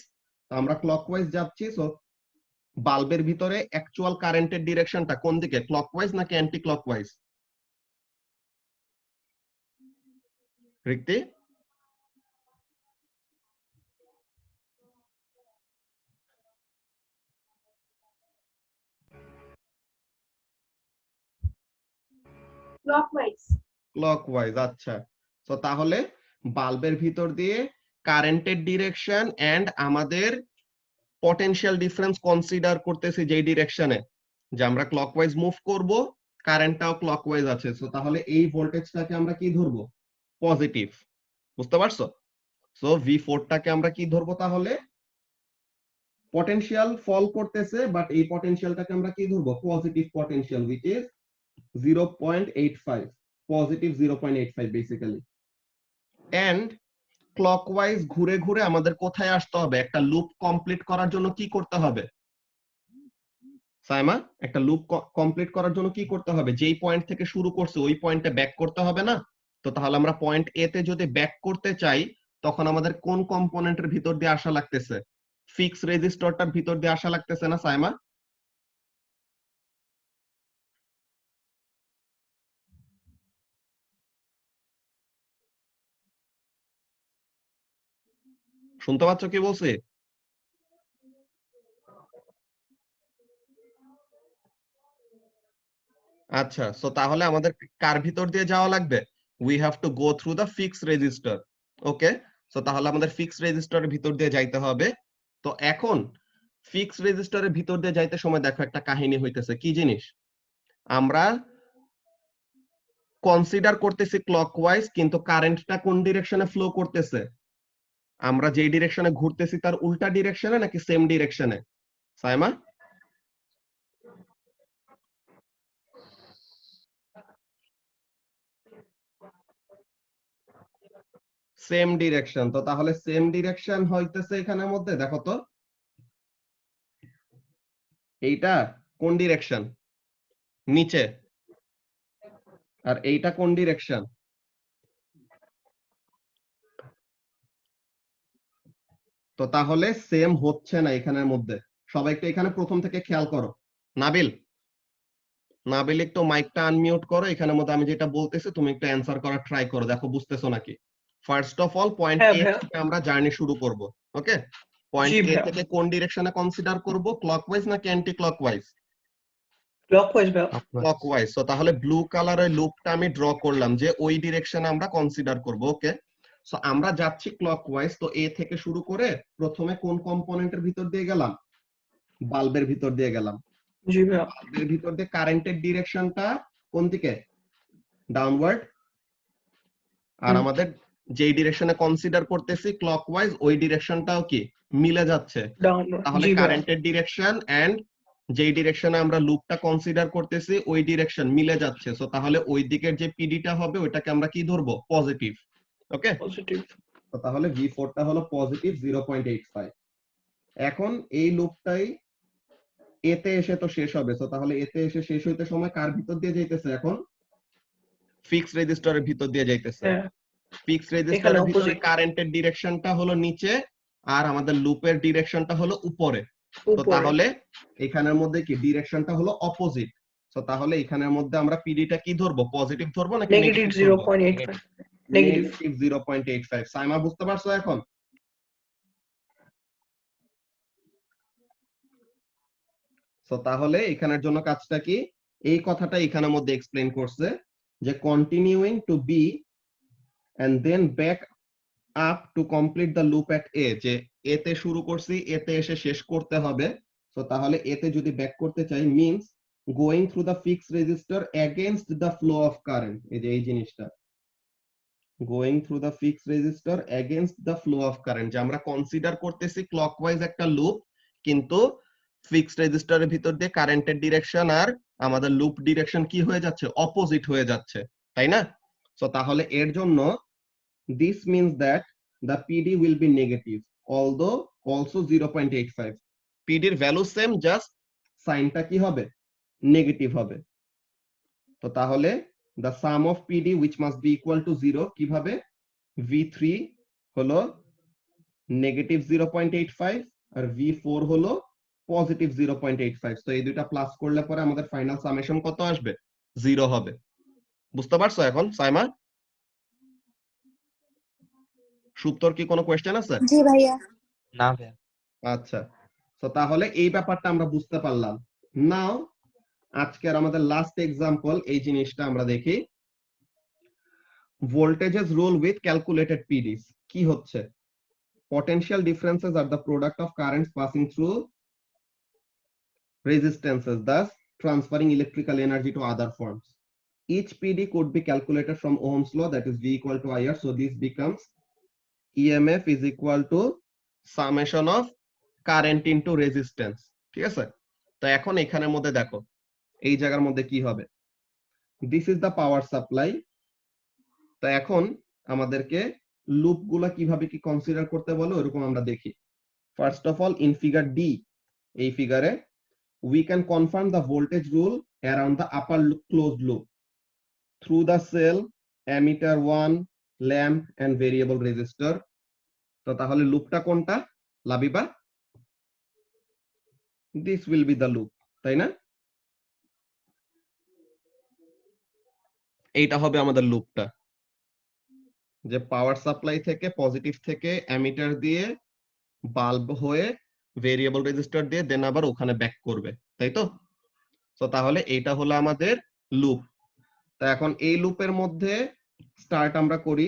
Speaker 1: আমরা ক্লকওয়াইজ যাচ্ছি। সো বাল্বের ভিতরে অ্যাকচুয়াল কারেন্টের ডিরেকশনটা কোন দিকে, ক্লকওয়াইজ নাকি অ্যান্টি ক্লকওয়াইজ রিক্তি?
Speaker 3: ক্লকওয়াইজ।
Speaker 1: ক্লকওয়াইজ, আচ্ছা। তো তাহলে বাল্বের ভিতর দিয়ে কারেন্টের ডিরেকশন এন্ড আমাদের পটেনশিয়াল ডিফারেন্স কনসিডার করতেছি যেই ডিরেকশনে, যে আমরা ক্লকওয়াইজ মুভ করব, কারেন্টটাও ক্লকওয়াইজ আছে। সো তাহলে এই ভোল্টেজটাকে আমরা কি ধরবো, পজিটিভ, বুঝতে পারছো? সো V4 টাকে আমরা কি ধরবো, তাহলে পটেনশিয়াল ফল করতেছে বাট এই পটেনশিয়ালটাকে আমরা কি ধরবো, positive potential, which is 0.85, positive 0.85 basically. And clockwise ঘুরে ঘুরে আমাদের কোথায় আসতে হবে, একটা লুপ কমপ্লিট করার জন্য কি করতে হবে সাইমা, একটা লুপ কমপ্লিট করার জন্য কি করতে হবে, যেই পয়েন্ট থেকে শুরু করছে ওই পয়েন্টে ব্যাক করতে হবে না? তো তাহলে আমরা পয়েন্ট এ তে যদি ব্যাক করতে চাই তখন আমাদের কোন কম্পোনেন্টের ভিতর দিয়ে আসা লাগতেছে, ফিক্স রেজিস্টরটার ভিতর দিয়ে আসা লাগতেছে না সাইমা? শুনতে পাচ্ছ কি বলছে? আচ্ছা, সো তাহলে আমাদের কার ভিতর দিয়ে যাওয়া লাগবে, we have to go through the fix register, okay. So তাহলে আমাদের ফিক্স রেজিস্টারের ভিতর দিয়ে যাইতে হবে। তো এখন ফিক্স রেজিস্টারের ভিতর দিয়ে যাইতে সময় দেখো একটা কাহিনী হইতেছে, কি জিনিস, আমরা কনসিডার করতেছি ক্লকওয়াইজ, কিন্তু কারেন্টটা কোন ডিরেকশনে ফ্লো করতেছে? আমরা যেই ডিরেকশনে ঘুরতেছি তার উল্টা ডিরেকশনে নাকি সেম ডিরেকশনে? সাইমা? Same direction. তো তাহলে সেম ডিরেকশন হইতেছে এখানের মধ্যে, দেখো তো এইটা কোন ডিরেকশন? নিচে। আর এইটা কোন ডিরেকশন? তো তাহলে সেম হচ্ছে না এখানের মধ্যে। সবাই একটু এখানে প্রথম থেকে খেয়াল করো। নাবিল, নাবিল একটু মাইকটা আনমিউট করো। এখানের মধ্যে আমি যেটা বলতেছি তুমি একটু অ্যান্সার করার ট্রাই করো, দেখো বুঝতেছো নাকি। ফার্স্ট অফ অল পয়েন্ট
Speaker 4: হ্যাঁ
Speaker 1: এ
Speaker 4: ভাইয়া।
Speaker 1: থেকে আমরা জার্নি শুরু করব। ওকে, পয়েন্ট
Speaker 4: জি
Speaker 1: এ
Speaker 4: ভাইয়া।
Speaker 1: থেকে কোন ডিরেকশনে কনসিডার করব, ক্লকওয়াইজ নাকি অ্যান্টি ক্লকওয়াইজ?
Speaker 4: ক্লকওয়াইজ ভাইয়া।
Speaker 1: ক্লকওয়াইজ। তো তাহলে ব্লু কালারের লুপটা আমি ড্র করলাম যে ওই ডিরেকশনে আমরা কনসিডার করব। ওকে, সো আমরা যাচ্ছি ক্লকওয়াইজ। তো এ থেকে শুরু করে প্রথমে কোন কম্পোনেন্টের ভিতর দিয়ে গেলাম? বাল্বের ভিতর দিয়ে গেলাম।
Speaker 4: জি ভাইয়া।
Speaker 1: বাল্বের ভিতর দিয়ে কারেন্টের ডিরেকশনটা কোন দিকে? ডাউনওয়ার্ড। আর আমাদের যেই ডিরেকশনে কনসিডার করতেছি ক্লকওয়াইজ, ওই ডিরেকশনটাও কি মিলে যাচ্ছে?
Speaker 4: ডাউনওয়ার্ড।
Speaker 1: তাহলে
Speaker 4: জি ভাইয়া।
Speaker 1: কারেন্টের ডিরেকশন এন্ড যেই ডিরেকশনে আমরা লুপটা কনসিডার করতেছি ওই ডিরেকশন মিলে যাচ্ছে। সো তাহলে ওই দিকের যে পিডিটা হবে ওইটাকে আমরা কি ধরবো? পজিটিভ। ওকে,
Speaker 4: পজিটিভ।
Speaker 1: তো তাহলে V4 টা হলো পজিটিভ 0.85। এখন এই লুপটাই এতে এসে তো শেষ হবে। সো তাহলে এতে এসে শেষ হইতে সময় কার ভিতর দিয়ে যাইতেছে? এখন ফিক্সড রেজিস্টরের ভিতর দিয়ে যাইতেছে।
Speaker 4: হ্যাঁ,
Speaker 1: ফিক্সড
Speaker 4: এখানে
Speaker 1: রেজিস্টরের ভিতরে
Speaker 4: অপোজিট।
Speaker 1: কারেন্টের ডিরেকশনটা হলো নিচে আর আমাদের লুপের ডিরেকশনটা হলো উপরে। তো
Speaker 4: উপরে।
Speaker 1: তাহলে এখানের মধ্যে কি ডিরেকশনটা হলো অপোজিট। তো তাহলে এখানের মধ্যে আমরা পিডিটা কি ধরবো? পজিটিভ ধরবো নাকি
Speaker 4: নেগেটিভ
Speaker 1: নেগেটিভ ধরবো?
Speaker 4: 0.85। নেগেটিভ।
Speaker 1: নেগেটিভ 0.85। সাইমা বুঝতে পারছো এখন? তো তাহলে এখানের জন্য কাজটা কি? এই কথাটা এখানের মধ্যে এক্সপ্লেইন করছে যে continuing to be and then back up to complete the loop at a, যে এতে শুরু করছি এতে এসে শেষ করতে হবে। তো তাহলে এতে যদি ব্যাক করতে চাই means going through the fixed register against the flow of current. এই যে এই জিনিসটা going through the fixed register against the flow of current, যে আমরা কনসিডার করতেছি ক্লকওয়াইজ একটা লুপ, কিন্তু ফিক্সড রেজিস্টারের ভিতর দিয়ে কারেন্টের ডিরেকশন আর আমাদের লুপ ডিরেকশন কি হয়ে যাচ্ছে? অপোজিট হয়ে যাচ্ছে, তাই না? সো তাহলে এর জন্য this means that the PD will be negative although also 0.85. PD এর ভ্যালু সেম, জাস্ট সাইনটা কি হবে? নেগেটিভ হবে। তো তাহলে the sum of PD which must be equal to 0 কিভাবে? V3 হলো নেগেটিভ 0.85 আর V4 হলো পজিটিভ 0.85। তো এই দুইটা প্লাস করলে পরে আমাদের ফাইনাল সামেশন কত আসবে? 0 হবে। বুঝতে পারছো এখন সাইমা? সুপ্তর কি কোনো কোয়েশ্চেন আছে?
Speaker 6: জি ভাইয়া।
Speaker 9: না ভাইয়া।
Speaker 1: আচ্ছা, তো তাহলে এই ব্যাপারটা আমরা বুঝতে পারলাম। নাও আজকের আমাদের লাস্ট এক্সাম্পল, এই জিনিসটা আমরা দেখি। Voltages rule with calculated PDs. কি হচ্ছে? potential differences are the product of currents passing through resistances, thus transferring electrical energy to other forms. Each PD could be calculated from Ohm's law, that is V equal to IR. So this becomes EMF is equal to summation of current into resistance. ঠিক আছে? তো এখন এখানের মধ্যে দেখো এই জায়গার মধ্যে কি হবে? This is the power supply. তো এখন আমাদেরকে লুপ গুলা কিভাবে কি কনসিডার করতে বলো এরকম আমরা দেখি। First of all in figure D, এই ফিগারে we can confirm the voltage rule around the upper closed loop through the cell, ammeter 1, lamp and variable resistor. তো তাহলে লুপটা কোনটা Labiba? This will be the loop, তাই না? এইটা হবে আমাদের লুপটা, যে পাওয়ার সাপ্লাই থেকে পজিটিভ থেকে অ্যামিটার দিয়ে বাল্ব হয়ে ভেরিয়েবল রেজিস্টার দিয়ে দেন আবার ওখানে ব্যাক করবে, তাই তো? তো তাহলে এইটা হলো আমাদের লুপ। তো এখন এই লুপের মধ্যে স্টার্ট আমরা করি,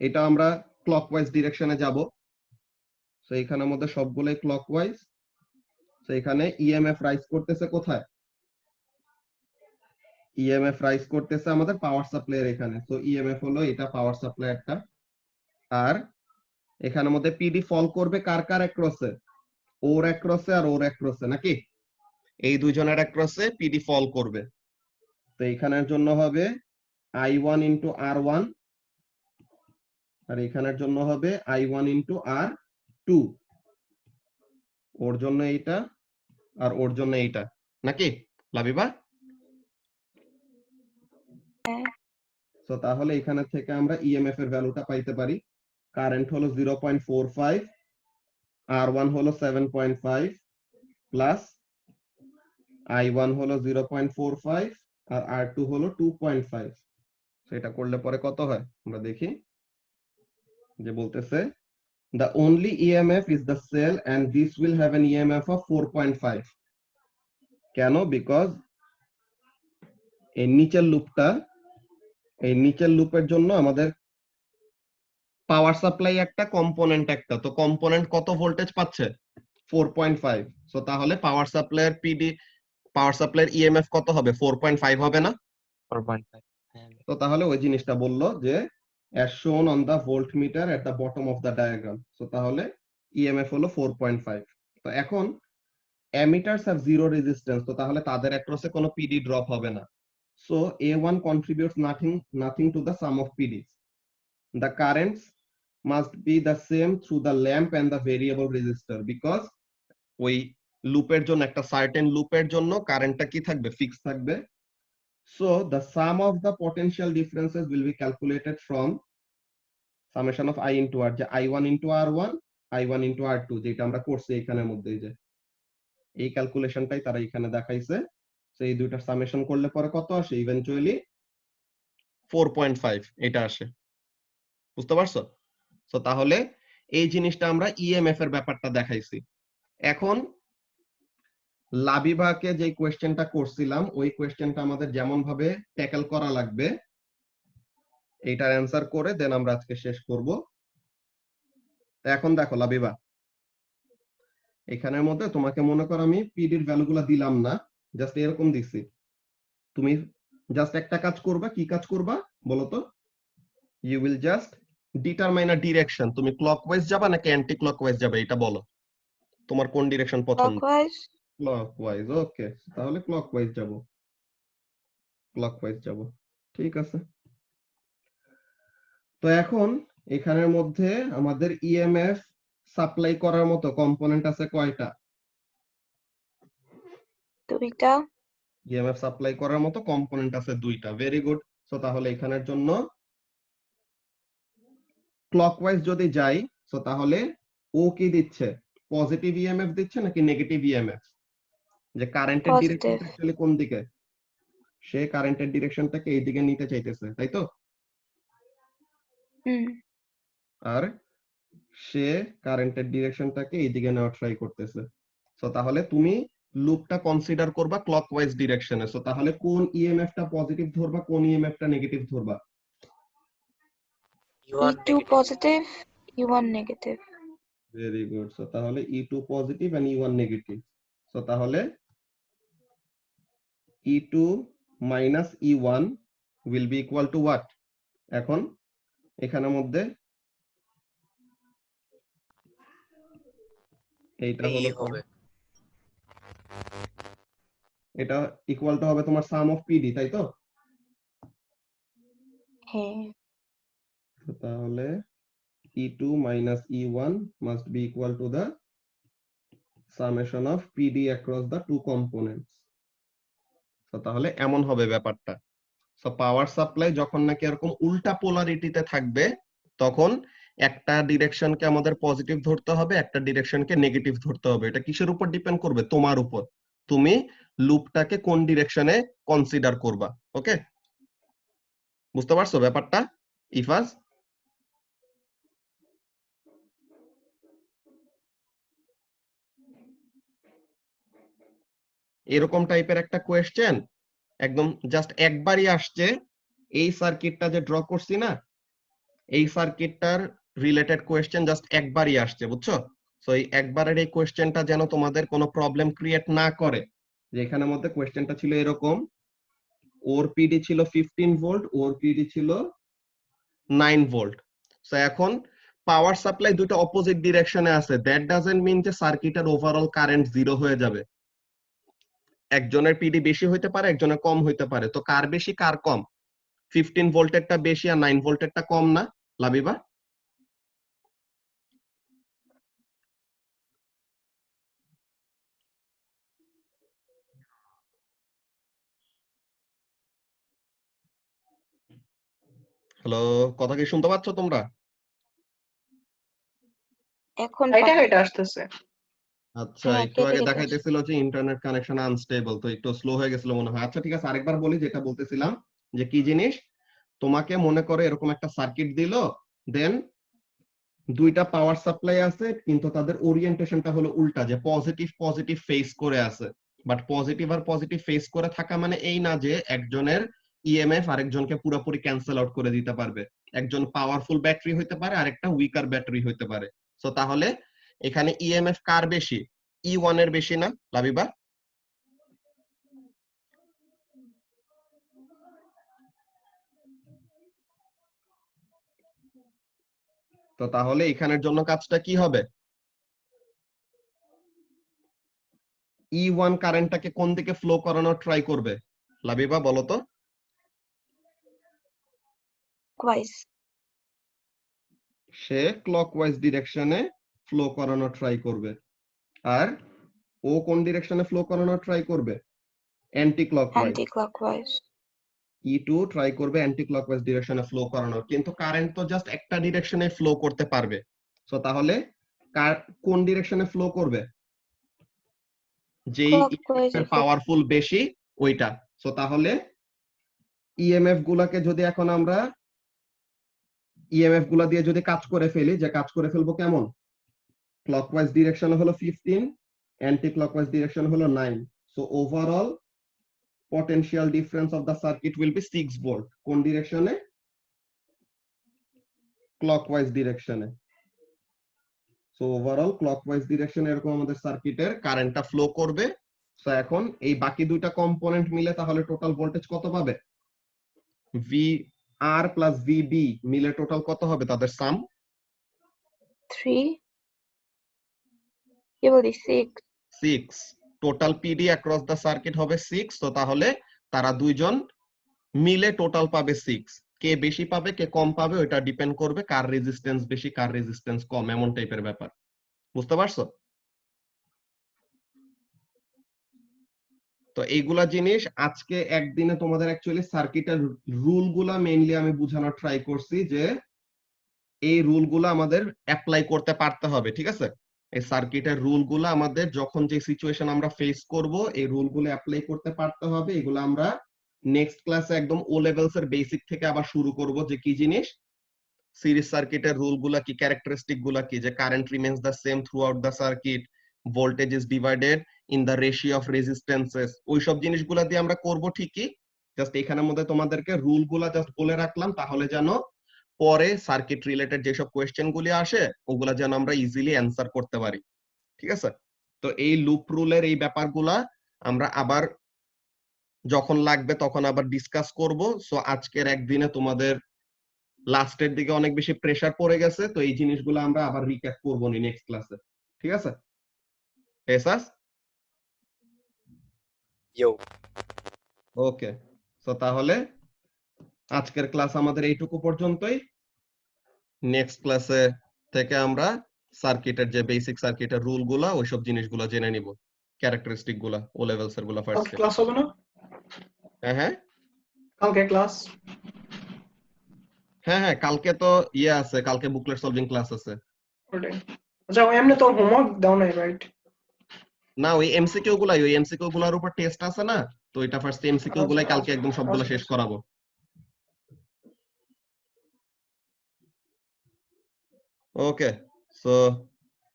Speaker 1: এটা আমরা ক্লকওয়াইজ ডিরেকশনে যাব। তো এখানের মধ্যে সবগুলোই ক্লকওয়াইজ। তো এখানে ইএমএফ রাইজ করতেছে কোথায়? ইএমএফ রাইজ করতেছে আমাদের পাওয়ার সাপ্লাইয়ের এখানে। তো ইএমএফ হলো এটা পাওয়ার সাপ্লাইয়ারটা, আর এখানের মধ্যে পিডি ফল করবে কার কার অ্যাক্রসে, ওর অ্যাক্রসে আর ওর অ্যাক্রসে, নাকি এই দুইজনের অ্যাক্রসে পিডি ফল করবে। তো এখানের জন্য হবে I1 ইন্টু R1, আর এখানের জন্য হবে I1 ইন্টু R2, ওর জন্য এইটা আর ওর জন্য এইটা, নাকি লাবিবা? তো তাহলে এখানে থেকে আমরা ইএমএফ এর ভ্যালুটা পাইতে পারি। কারেন্ট হলো 0.45, R1 হলো 7.5 প্লাস I1 হলো 0.45 আর R2 হলো 2.5। সেটা করলে পরে কত হয় আমরা দেখি, যে বলতেছে the only EMF is the cell and this will have an EMF of 4.5। কেন? বিকজ এই নিচের লুপটা, এই নিচের লুপের জন্য আমাদের পাওয়ার সাপ্লাই একটা, কম্পোনেন্ট একটা, তো কম্পোনেন্ট কত ভোল্টেজ পাচ্ছে? 4.5। সো তাহলে পাওয়ার সাপ্লাইয়ের পিডি, পাওয়ার সাপ্লাইয়ের ইএমএফ কত হবে? 4.5 হবে না?
Speaker 9: 4.5 হ্যাঁ
Speaker 1: তো তাহলে ওই জিনিসটা বললো যে as shown on the voltmeter at the bottom of the diagram। So তাহলে ইএমএফ হলো 4.5। তো এখন emitters have zero resistance, তো তাহলে তাদের অ্যাক্রসে কোনো পিডি ড্রপ হবে না। So A1 contributes nothing to the sum of PDs. The currents must be the same through the lamp and the variable resistor, because ওই লুপের জন্য, একটা সার্টেন লুপের জন্য কারেন্টটা কি থাকবে? ফিক্স থাকবে। So the sum of the potential differences will be calculated from summation of I into R, যে I1 into R1, I1 into R2, যেটা আমরা করছি এখানের মধ্যে, যে এই ক্যালকুলেশনটাই তারা এখানে দেখাইছে। তো এই দুইটা সামেশন করলে পরে কত আসে? ইভেন্চুয়ালি 4.5 এটা আসে। বুঝতে পারছো? তো তাহলে এই জিনিসটা আমরা ইএমএফ এর ব্যাপারটা দেখাইছি। এখন লাবিবাকে যে কোয়েশ্চেনটা করছিলাম, ওই কোয়েশ্চেনটা আমাদের যেমন ভাবে ট্যাকল করা লাগবে এইটার অ্যান্সার করে দেন আমরা আজকে শেষ করব। এখন দেখো লাবিবা, এখানের মধ্যে তোমাকে মনে করো আমি পিডির ভ্যালুগুলো দিলাম না, জাস্ট এরকম দিছি। তুমি জাস্ট একটা কাজ করবা, কি কাজ করবা বলো তো? You will just determine a direction. তুমি ক্লকওয়াইজ যাবা নাকি অ্যান্টি ক্লকওয়াইজ যাবে এটা বলো, তোমার কোন ডিরেকশন পছন্দ? ক্লকওয়াইজ। ওকে, তাহলে ক্লকওয়াইজ যাব, ক্লকওয়াইজ যাব, ঠিক আছে। তো এখন এখানের মধ্যে আমাদের ইএমএফ সাপ্লাই করার মতো কম্পোনেন্ট আছে কয়টা?
Speaker 6: দুইটা।
Speaker 1: ইএমএফ সাপ্লাই করার মতো কম্পোনেন্ট আছে দুইটা। Very good. সো তাহলে এখানের জন্য ক্লকওয়াইজ যদি যাই, সো তাহলে ও কি দিচ্ছে? পজিটিভ ইএমএফ দিচ্ছে নাকি নেগেটিভ ইএমএফ? যে কারেন্টের ডিরেকশন অ্যাকচুয়ালি কোন দিকে? সে কারেন্টের ডিরেকশনটাকে এই দিকে নিতে চাইতেছে, তাই তো? আর সে কারেন্টের ডিরেকশনটাকে এই দিকে নেওয়ার ট্রাই করতেছে। সো তাহলে তুমি লুপটা কনসিডার করবা ক্লকওয়াইজ ডিরেকশনে। সো তাহলে কোন ইএমএফটা পজিটিভ ধরবা, কোন ইএমএফটা নেগেটিভ ধরবা?
Speaker 5: E2 positive, E1 negative.
Speaker 1: Very good. So তাহলে E2 positive and E1 negative. So তাহলে E2 minus E1 will be equal to what? এখন এখানের মধ্যে এইটা হলো
Speaker 2: হবে,
Speaker 1: এটা ইকুয়াল টু হবে তোমার সাম অফ পিডি, তাই তো?
Speaker 5: হ্যাঁ।
Speaker 1: তাহলে E2 minus E1 must be equal to the summation of PD across the two components. তো তাহলে এমন হবে ব্যাপারটা। সো পাওয়ার সাপ্লাই যখন নাকি এরকম উল্টা পোলারিটিতে থাকবে, তখন একটা ডিরেকশনকে আমাদের পজিটিভ ধরতে হবে, একটা ডিরেকশনকে নেগেটিভ ধরতে হবে। এটা কিসের উপর ডিপেন্ড করবে? তোমার উপর। তুমি লুপটাকে কোন ডিরেকশনে কনসিডার করবা। ওকে, বুঝতে পারছো ব্যাপারটা ইফাজ? এরকম টাইপের একটা কোয়েশ্চেন একদম জাস্ট একবারই আসছে। এই সার্কিটটা যে ড্র করছি না, এই সার্কিটটার রিলেটেড কোয়েশ্চেন জাস্ট একবারই আসছে, বুঝছো? সো এই একবারের এই কোয়েশ্চেনটা যেন তোমাদের কোনো প্রবলেম ক্রিয়েট না করে। যে এখানের মধ্যে কোয়েশ্চেনটা ছিল এরকম ওর পিডি ছিল 15 ভোল্ট, ওর পিডি ছিল 9 ভোল্ট। সো এখন পাওয়ার সাপ্লাই দুটো অপোজিট ডিরেকশনে আছে, দ্যাট ডাজন্ট মিন যে সার্কিটের ওভারঅল কারেন্ট 0 হয়ে যাবে। একজনের পিডি বেশি হইতে পারে, একজনের কম হইতে পারে। তো কার বেশি কার কম? 15 ভোল্টেরটা বেশি আর 9 ভোল্টেরটা কম না লাবিবা? হ্যালো, কথা কি শুনতে পাচ্ছ তোমরা?
Speaker 6: এখন
Speaker 4: এটা কেটে আসতেছে।
Speaker 1: আচ্ছা,
Speaker 6: হ্যাঁ,
Speaker 1: একটু
Speaker 6: কেটে
Speaker 1: আগে
Speaker 6: কেটে
Speaker 1: দেখাইতেছিল যে ইন্টারনেট কানেকশন আনস্টেবল, তো একটু স্লো হয়ে গেছিল মনে হয়। আচ্ছা ঠিক আছে, আরেকবার বলি যেটা বলতেছিলাম, যে কি জিনিস, তোমাকে মনে করে এরকম একটা সার্কিট দিল, দেন দুইটা পাওয়ার সাপ্লাই আছে, কিন্তু তাদের ওরিয়েন্টেশনটা হলো উল্টা, যে পজিটিভ পজিটিভ ফেস করে আছে। বাট পজিটিভ আর পজিটিভ ফেস করে থাকা মানে এই না যে একজনের ইএমএফ আরেকজনকে পুরোপুরি ক্যান্সেল আউট করে দিতে পারবে। একজন পাওয়ারফুল ব্যাটারি হইতে পারে, আরেকটা উইকার ব্যাটারি হইতে পারে। সো তাহলে এখানে ইএমএফ কার বেশি? ই1 এর বেশি না লাবিবা? তো তাহলে এখানের জন্য কাজটা কি হবে? ই1 কারেন্টটাকে কোন দিকে ফ্লো করানোর ট্রাই করবে লাবিবা, বলো তো?
Speaker 6: ক্লকওয়াইজ।
Speaker 1: সে ক্লকওয়াইজ ডিরেকশনে ফ্লো করানোর ট্রাই করবে। আর ও কোন ডিরেকশনে ফ্লো করানোর ট্রাই করবে? Anti clockwise.
Speaker 6: Anti clockwise.
Speaker 1: ই2 try করবে অ্যান্টি ক্লকওয়াইজ ডিরেকশনে ফ্লো করানোর, কিন্তু কারেন্ট তো জাস্ট একটা ডিরেকশনে ফ্লো করতে পারবে। সো তাহলে কোন ডিরেকশনে ফ্লো করবে? যেই
Speaker 6: ক্লকওয়াইজ
Speaker 1: এর পাওয়ারফুল বেশি ওইটা। সো তাহলে ইএমএফ গুলাকে যদি এখন আমরা ইএমএফ গুলা দিয়ে যদি কাজ করে ফেলি, যে কাজ করে ফেলবো কেমন? ক্লকওয়াইজ ডিরেকশন হলো 15, অ্যান্টি ক্লকওয়াইজ ডিরেকশন হলো 9। So overall potential difference of the circuit will be 6 volt. কোন ডিরেকশনে? ক্লকওয়াইজ ডিরেকশনে। সো ওভারঅল ক্লকওয়াইজ ডিরেকশনে এরকম আমাদের সার্কিটের কারেন্টটা ফ্লো করবে। সো এখন এই বাকি দুইটা কম্পোনেন্ট মিলে তাহলে টোটাল ভোল্টেজ কত পাবে? VR প্লাস VB মিলে টোটাল কত হবে তাদের সাম?
Speaker 6: 3 কি বলি 6।
Speaker 1: 6। Total PD across the circuit হবে 6। তো তাহলে তারা দুইজন মিলে টোটাল পাবে 6। কে বেশি পাবে কে কম পাবে ওটা ডিপেন্ড করবে কার রেজিস্ট্যান্স বেশি কার রেজিস্ট্যান্স কম, এমন টাইপের ব্যাপার। বুঝতে পারছো? তো এইগুলা জিনিস আজকে একদিনে তোমাদের অ্যাকচুয়ালি সার্কিটের রুল গুলা মেইনলি আমি বোঝানোর ট্রাই করছি, যে এই রুল গুলা আমাদের অ্যাপ্লাই করতে পারতে হবে। ঠিক আছে, এই সার্কিটের রুল গুলা আমাদের যখন যে সিচুয়েশন আমরা ফেস করব এই রুল গুলো অ্যাপ্লাই করতে পারতে হবে। এগুলো আমরা নেক্সট ক্লাসে একদম ও লেভেলস এর বেসিক থেকে আবার শুরু করব, যে কি জিনিস সিরিজ সার্কিটের রুল গুলা কি, ক্যারেক্টারিস্টিক গুলা কি, যে current remains the same throughout the circuit, voltage is divided in the ratio of resistances, ওইসব জিনিসগুলা দিয়ে আমরা করব ঠিকই। জাস্ট এখানের মধ্যে তোমাদেরকে রুল গুলা জাস্ট বলে রাখলাম, তাহলে যেন পরে সার্কিট রিলেটেড যেসব কোয়েশ্চেন গুলি আসে ওগুলা যেন আমরা ইজিলি অ্যান্সার করতে পারি। ঠিক আছে, তো এই লুপ রুলের এই ব্যাপারগুলা আমরা আবার যখন লাগবে তখন আবার ডিসকাস করব। সো আজকের একদিনে তোমাদের লাস্টের দিকে অনেক বেশি প্রেসার পড়ে গেছে, তো এই জিনিসগুলো আমরা আবার রিক্যাপ করবো নি নেক্সট ক্লাসে। ঠিক আছে এসাস?
Speaker 2: ইয়ো,
Speaker 1: ওকে, সো তাহলে আজকের ক্লাস আমাদের এইটুকু পর্যন্তই। নেক্সট ক্লাসে থেকে আমরা সার্কিটের যে বেসিক সার্কিটের রুল গুলা ওইসব জিনিসগুলো জেনে নিব, ক্যারেক্টারিস্টিক গুলা, ও লেভেলস এর গুলা ফার্স্ট।
Speaker 4: ক্লাস হবে না?
Speaker 1: হ্যাঁ
Speaker 4: কালকে ক্লাস?
Speaker 1: হ্যাঁ, কালকে তো ইয়ে আছে, কালকে বুকলেট সলভিং ক্লাস আছে।
Speaker 4: ওটাই। আচ্ছা, এমনি তো হোমওয়ার্ক দাও নাই, রাইট?
Speaker 1: না, ওই এমসিকিউ গুলাই, ওই এমসিকিউ গুলার উপর টেস্ট আছে না, তো এটা ফার্স্ট এমসিকিউ গুলাই কালকে একদম সবগুলো শেষ করাবো। ওকে, সো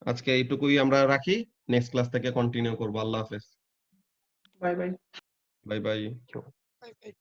Speaker 1: আজকে এইটুকুই আমরা রাখি, নেক্সট ক্লাস থেকে কন্টিনিউ করবো। আল্লাহ হাফেজ,
Speaker 4: bye bye.
Speaker 1: Bye bye.
Speaker 2: Bye bye.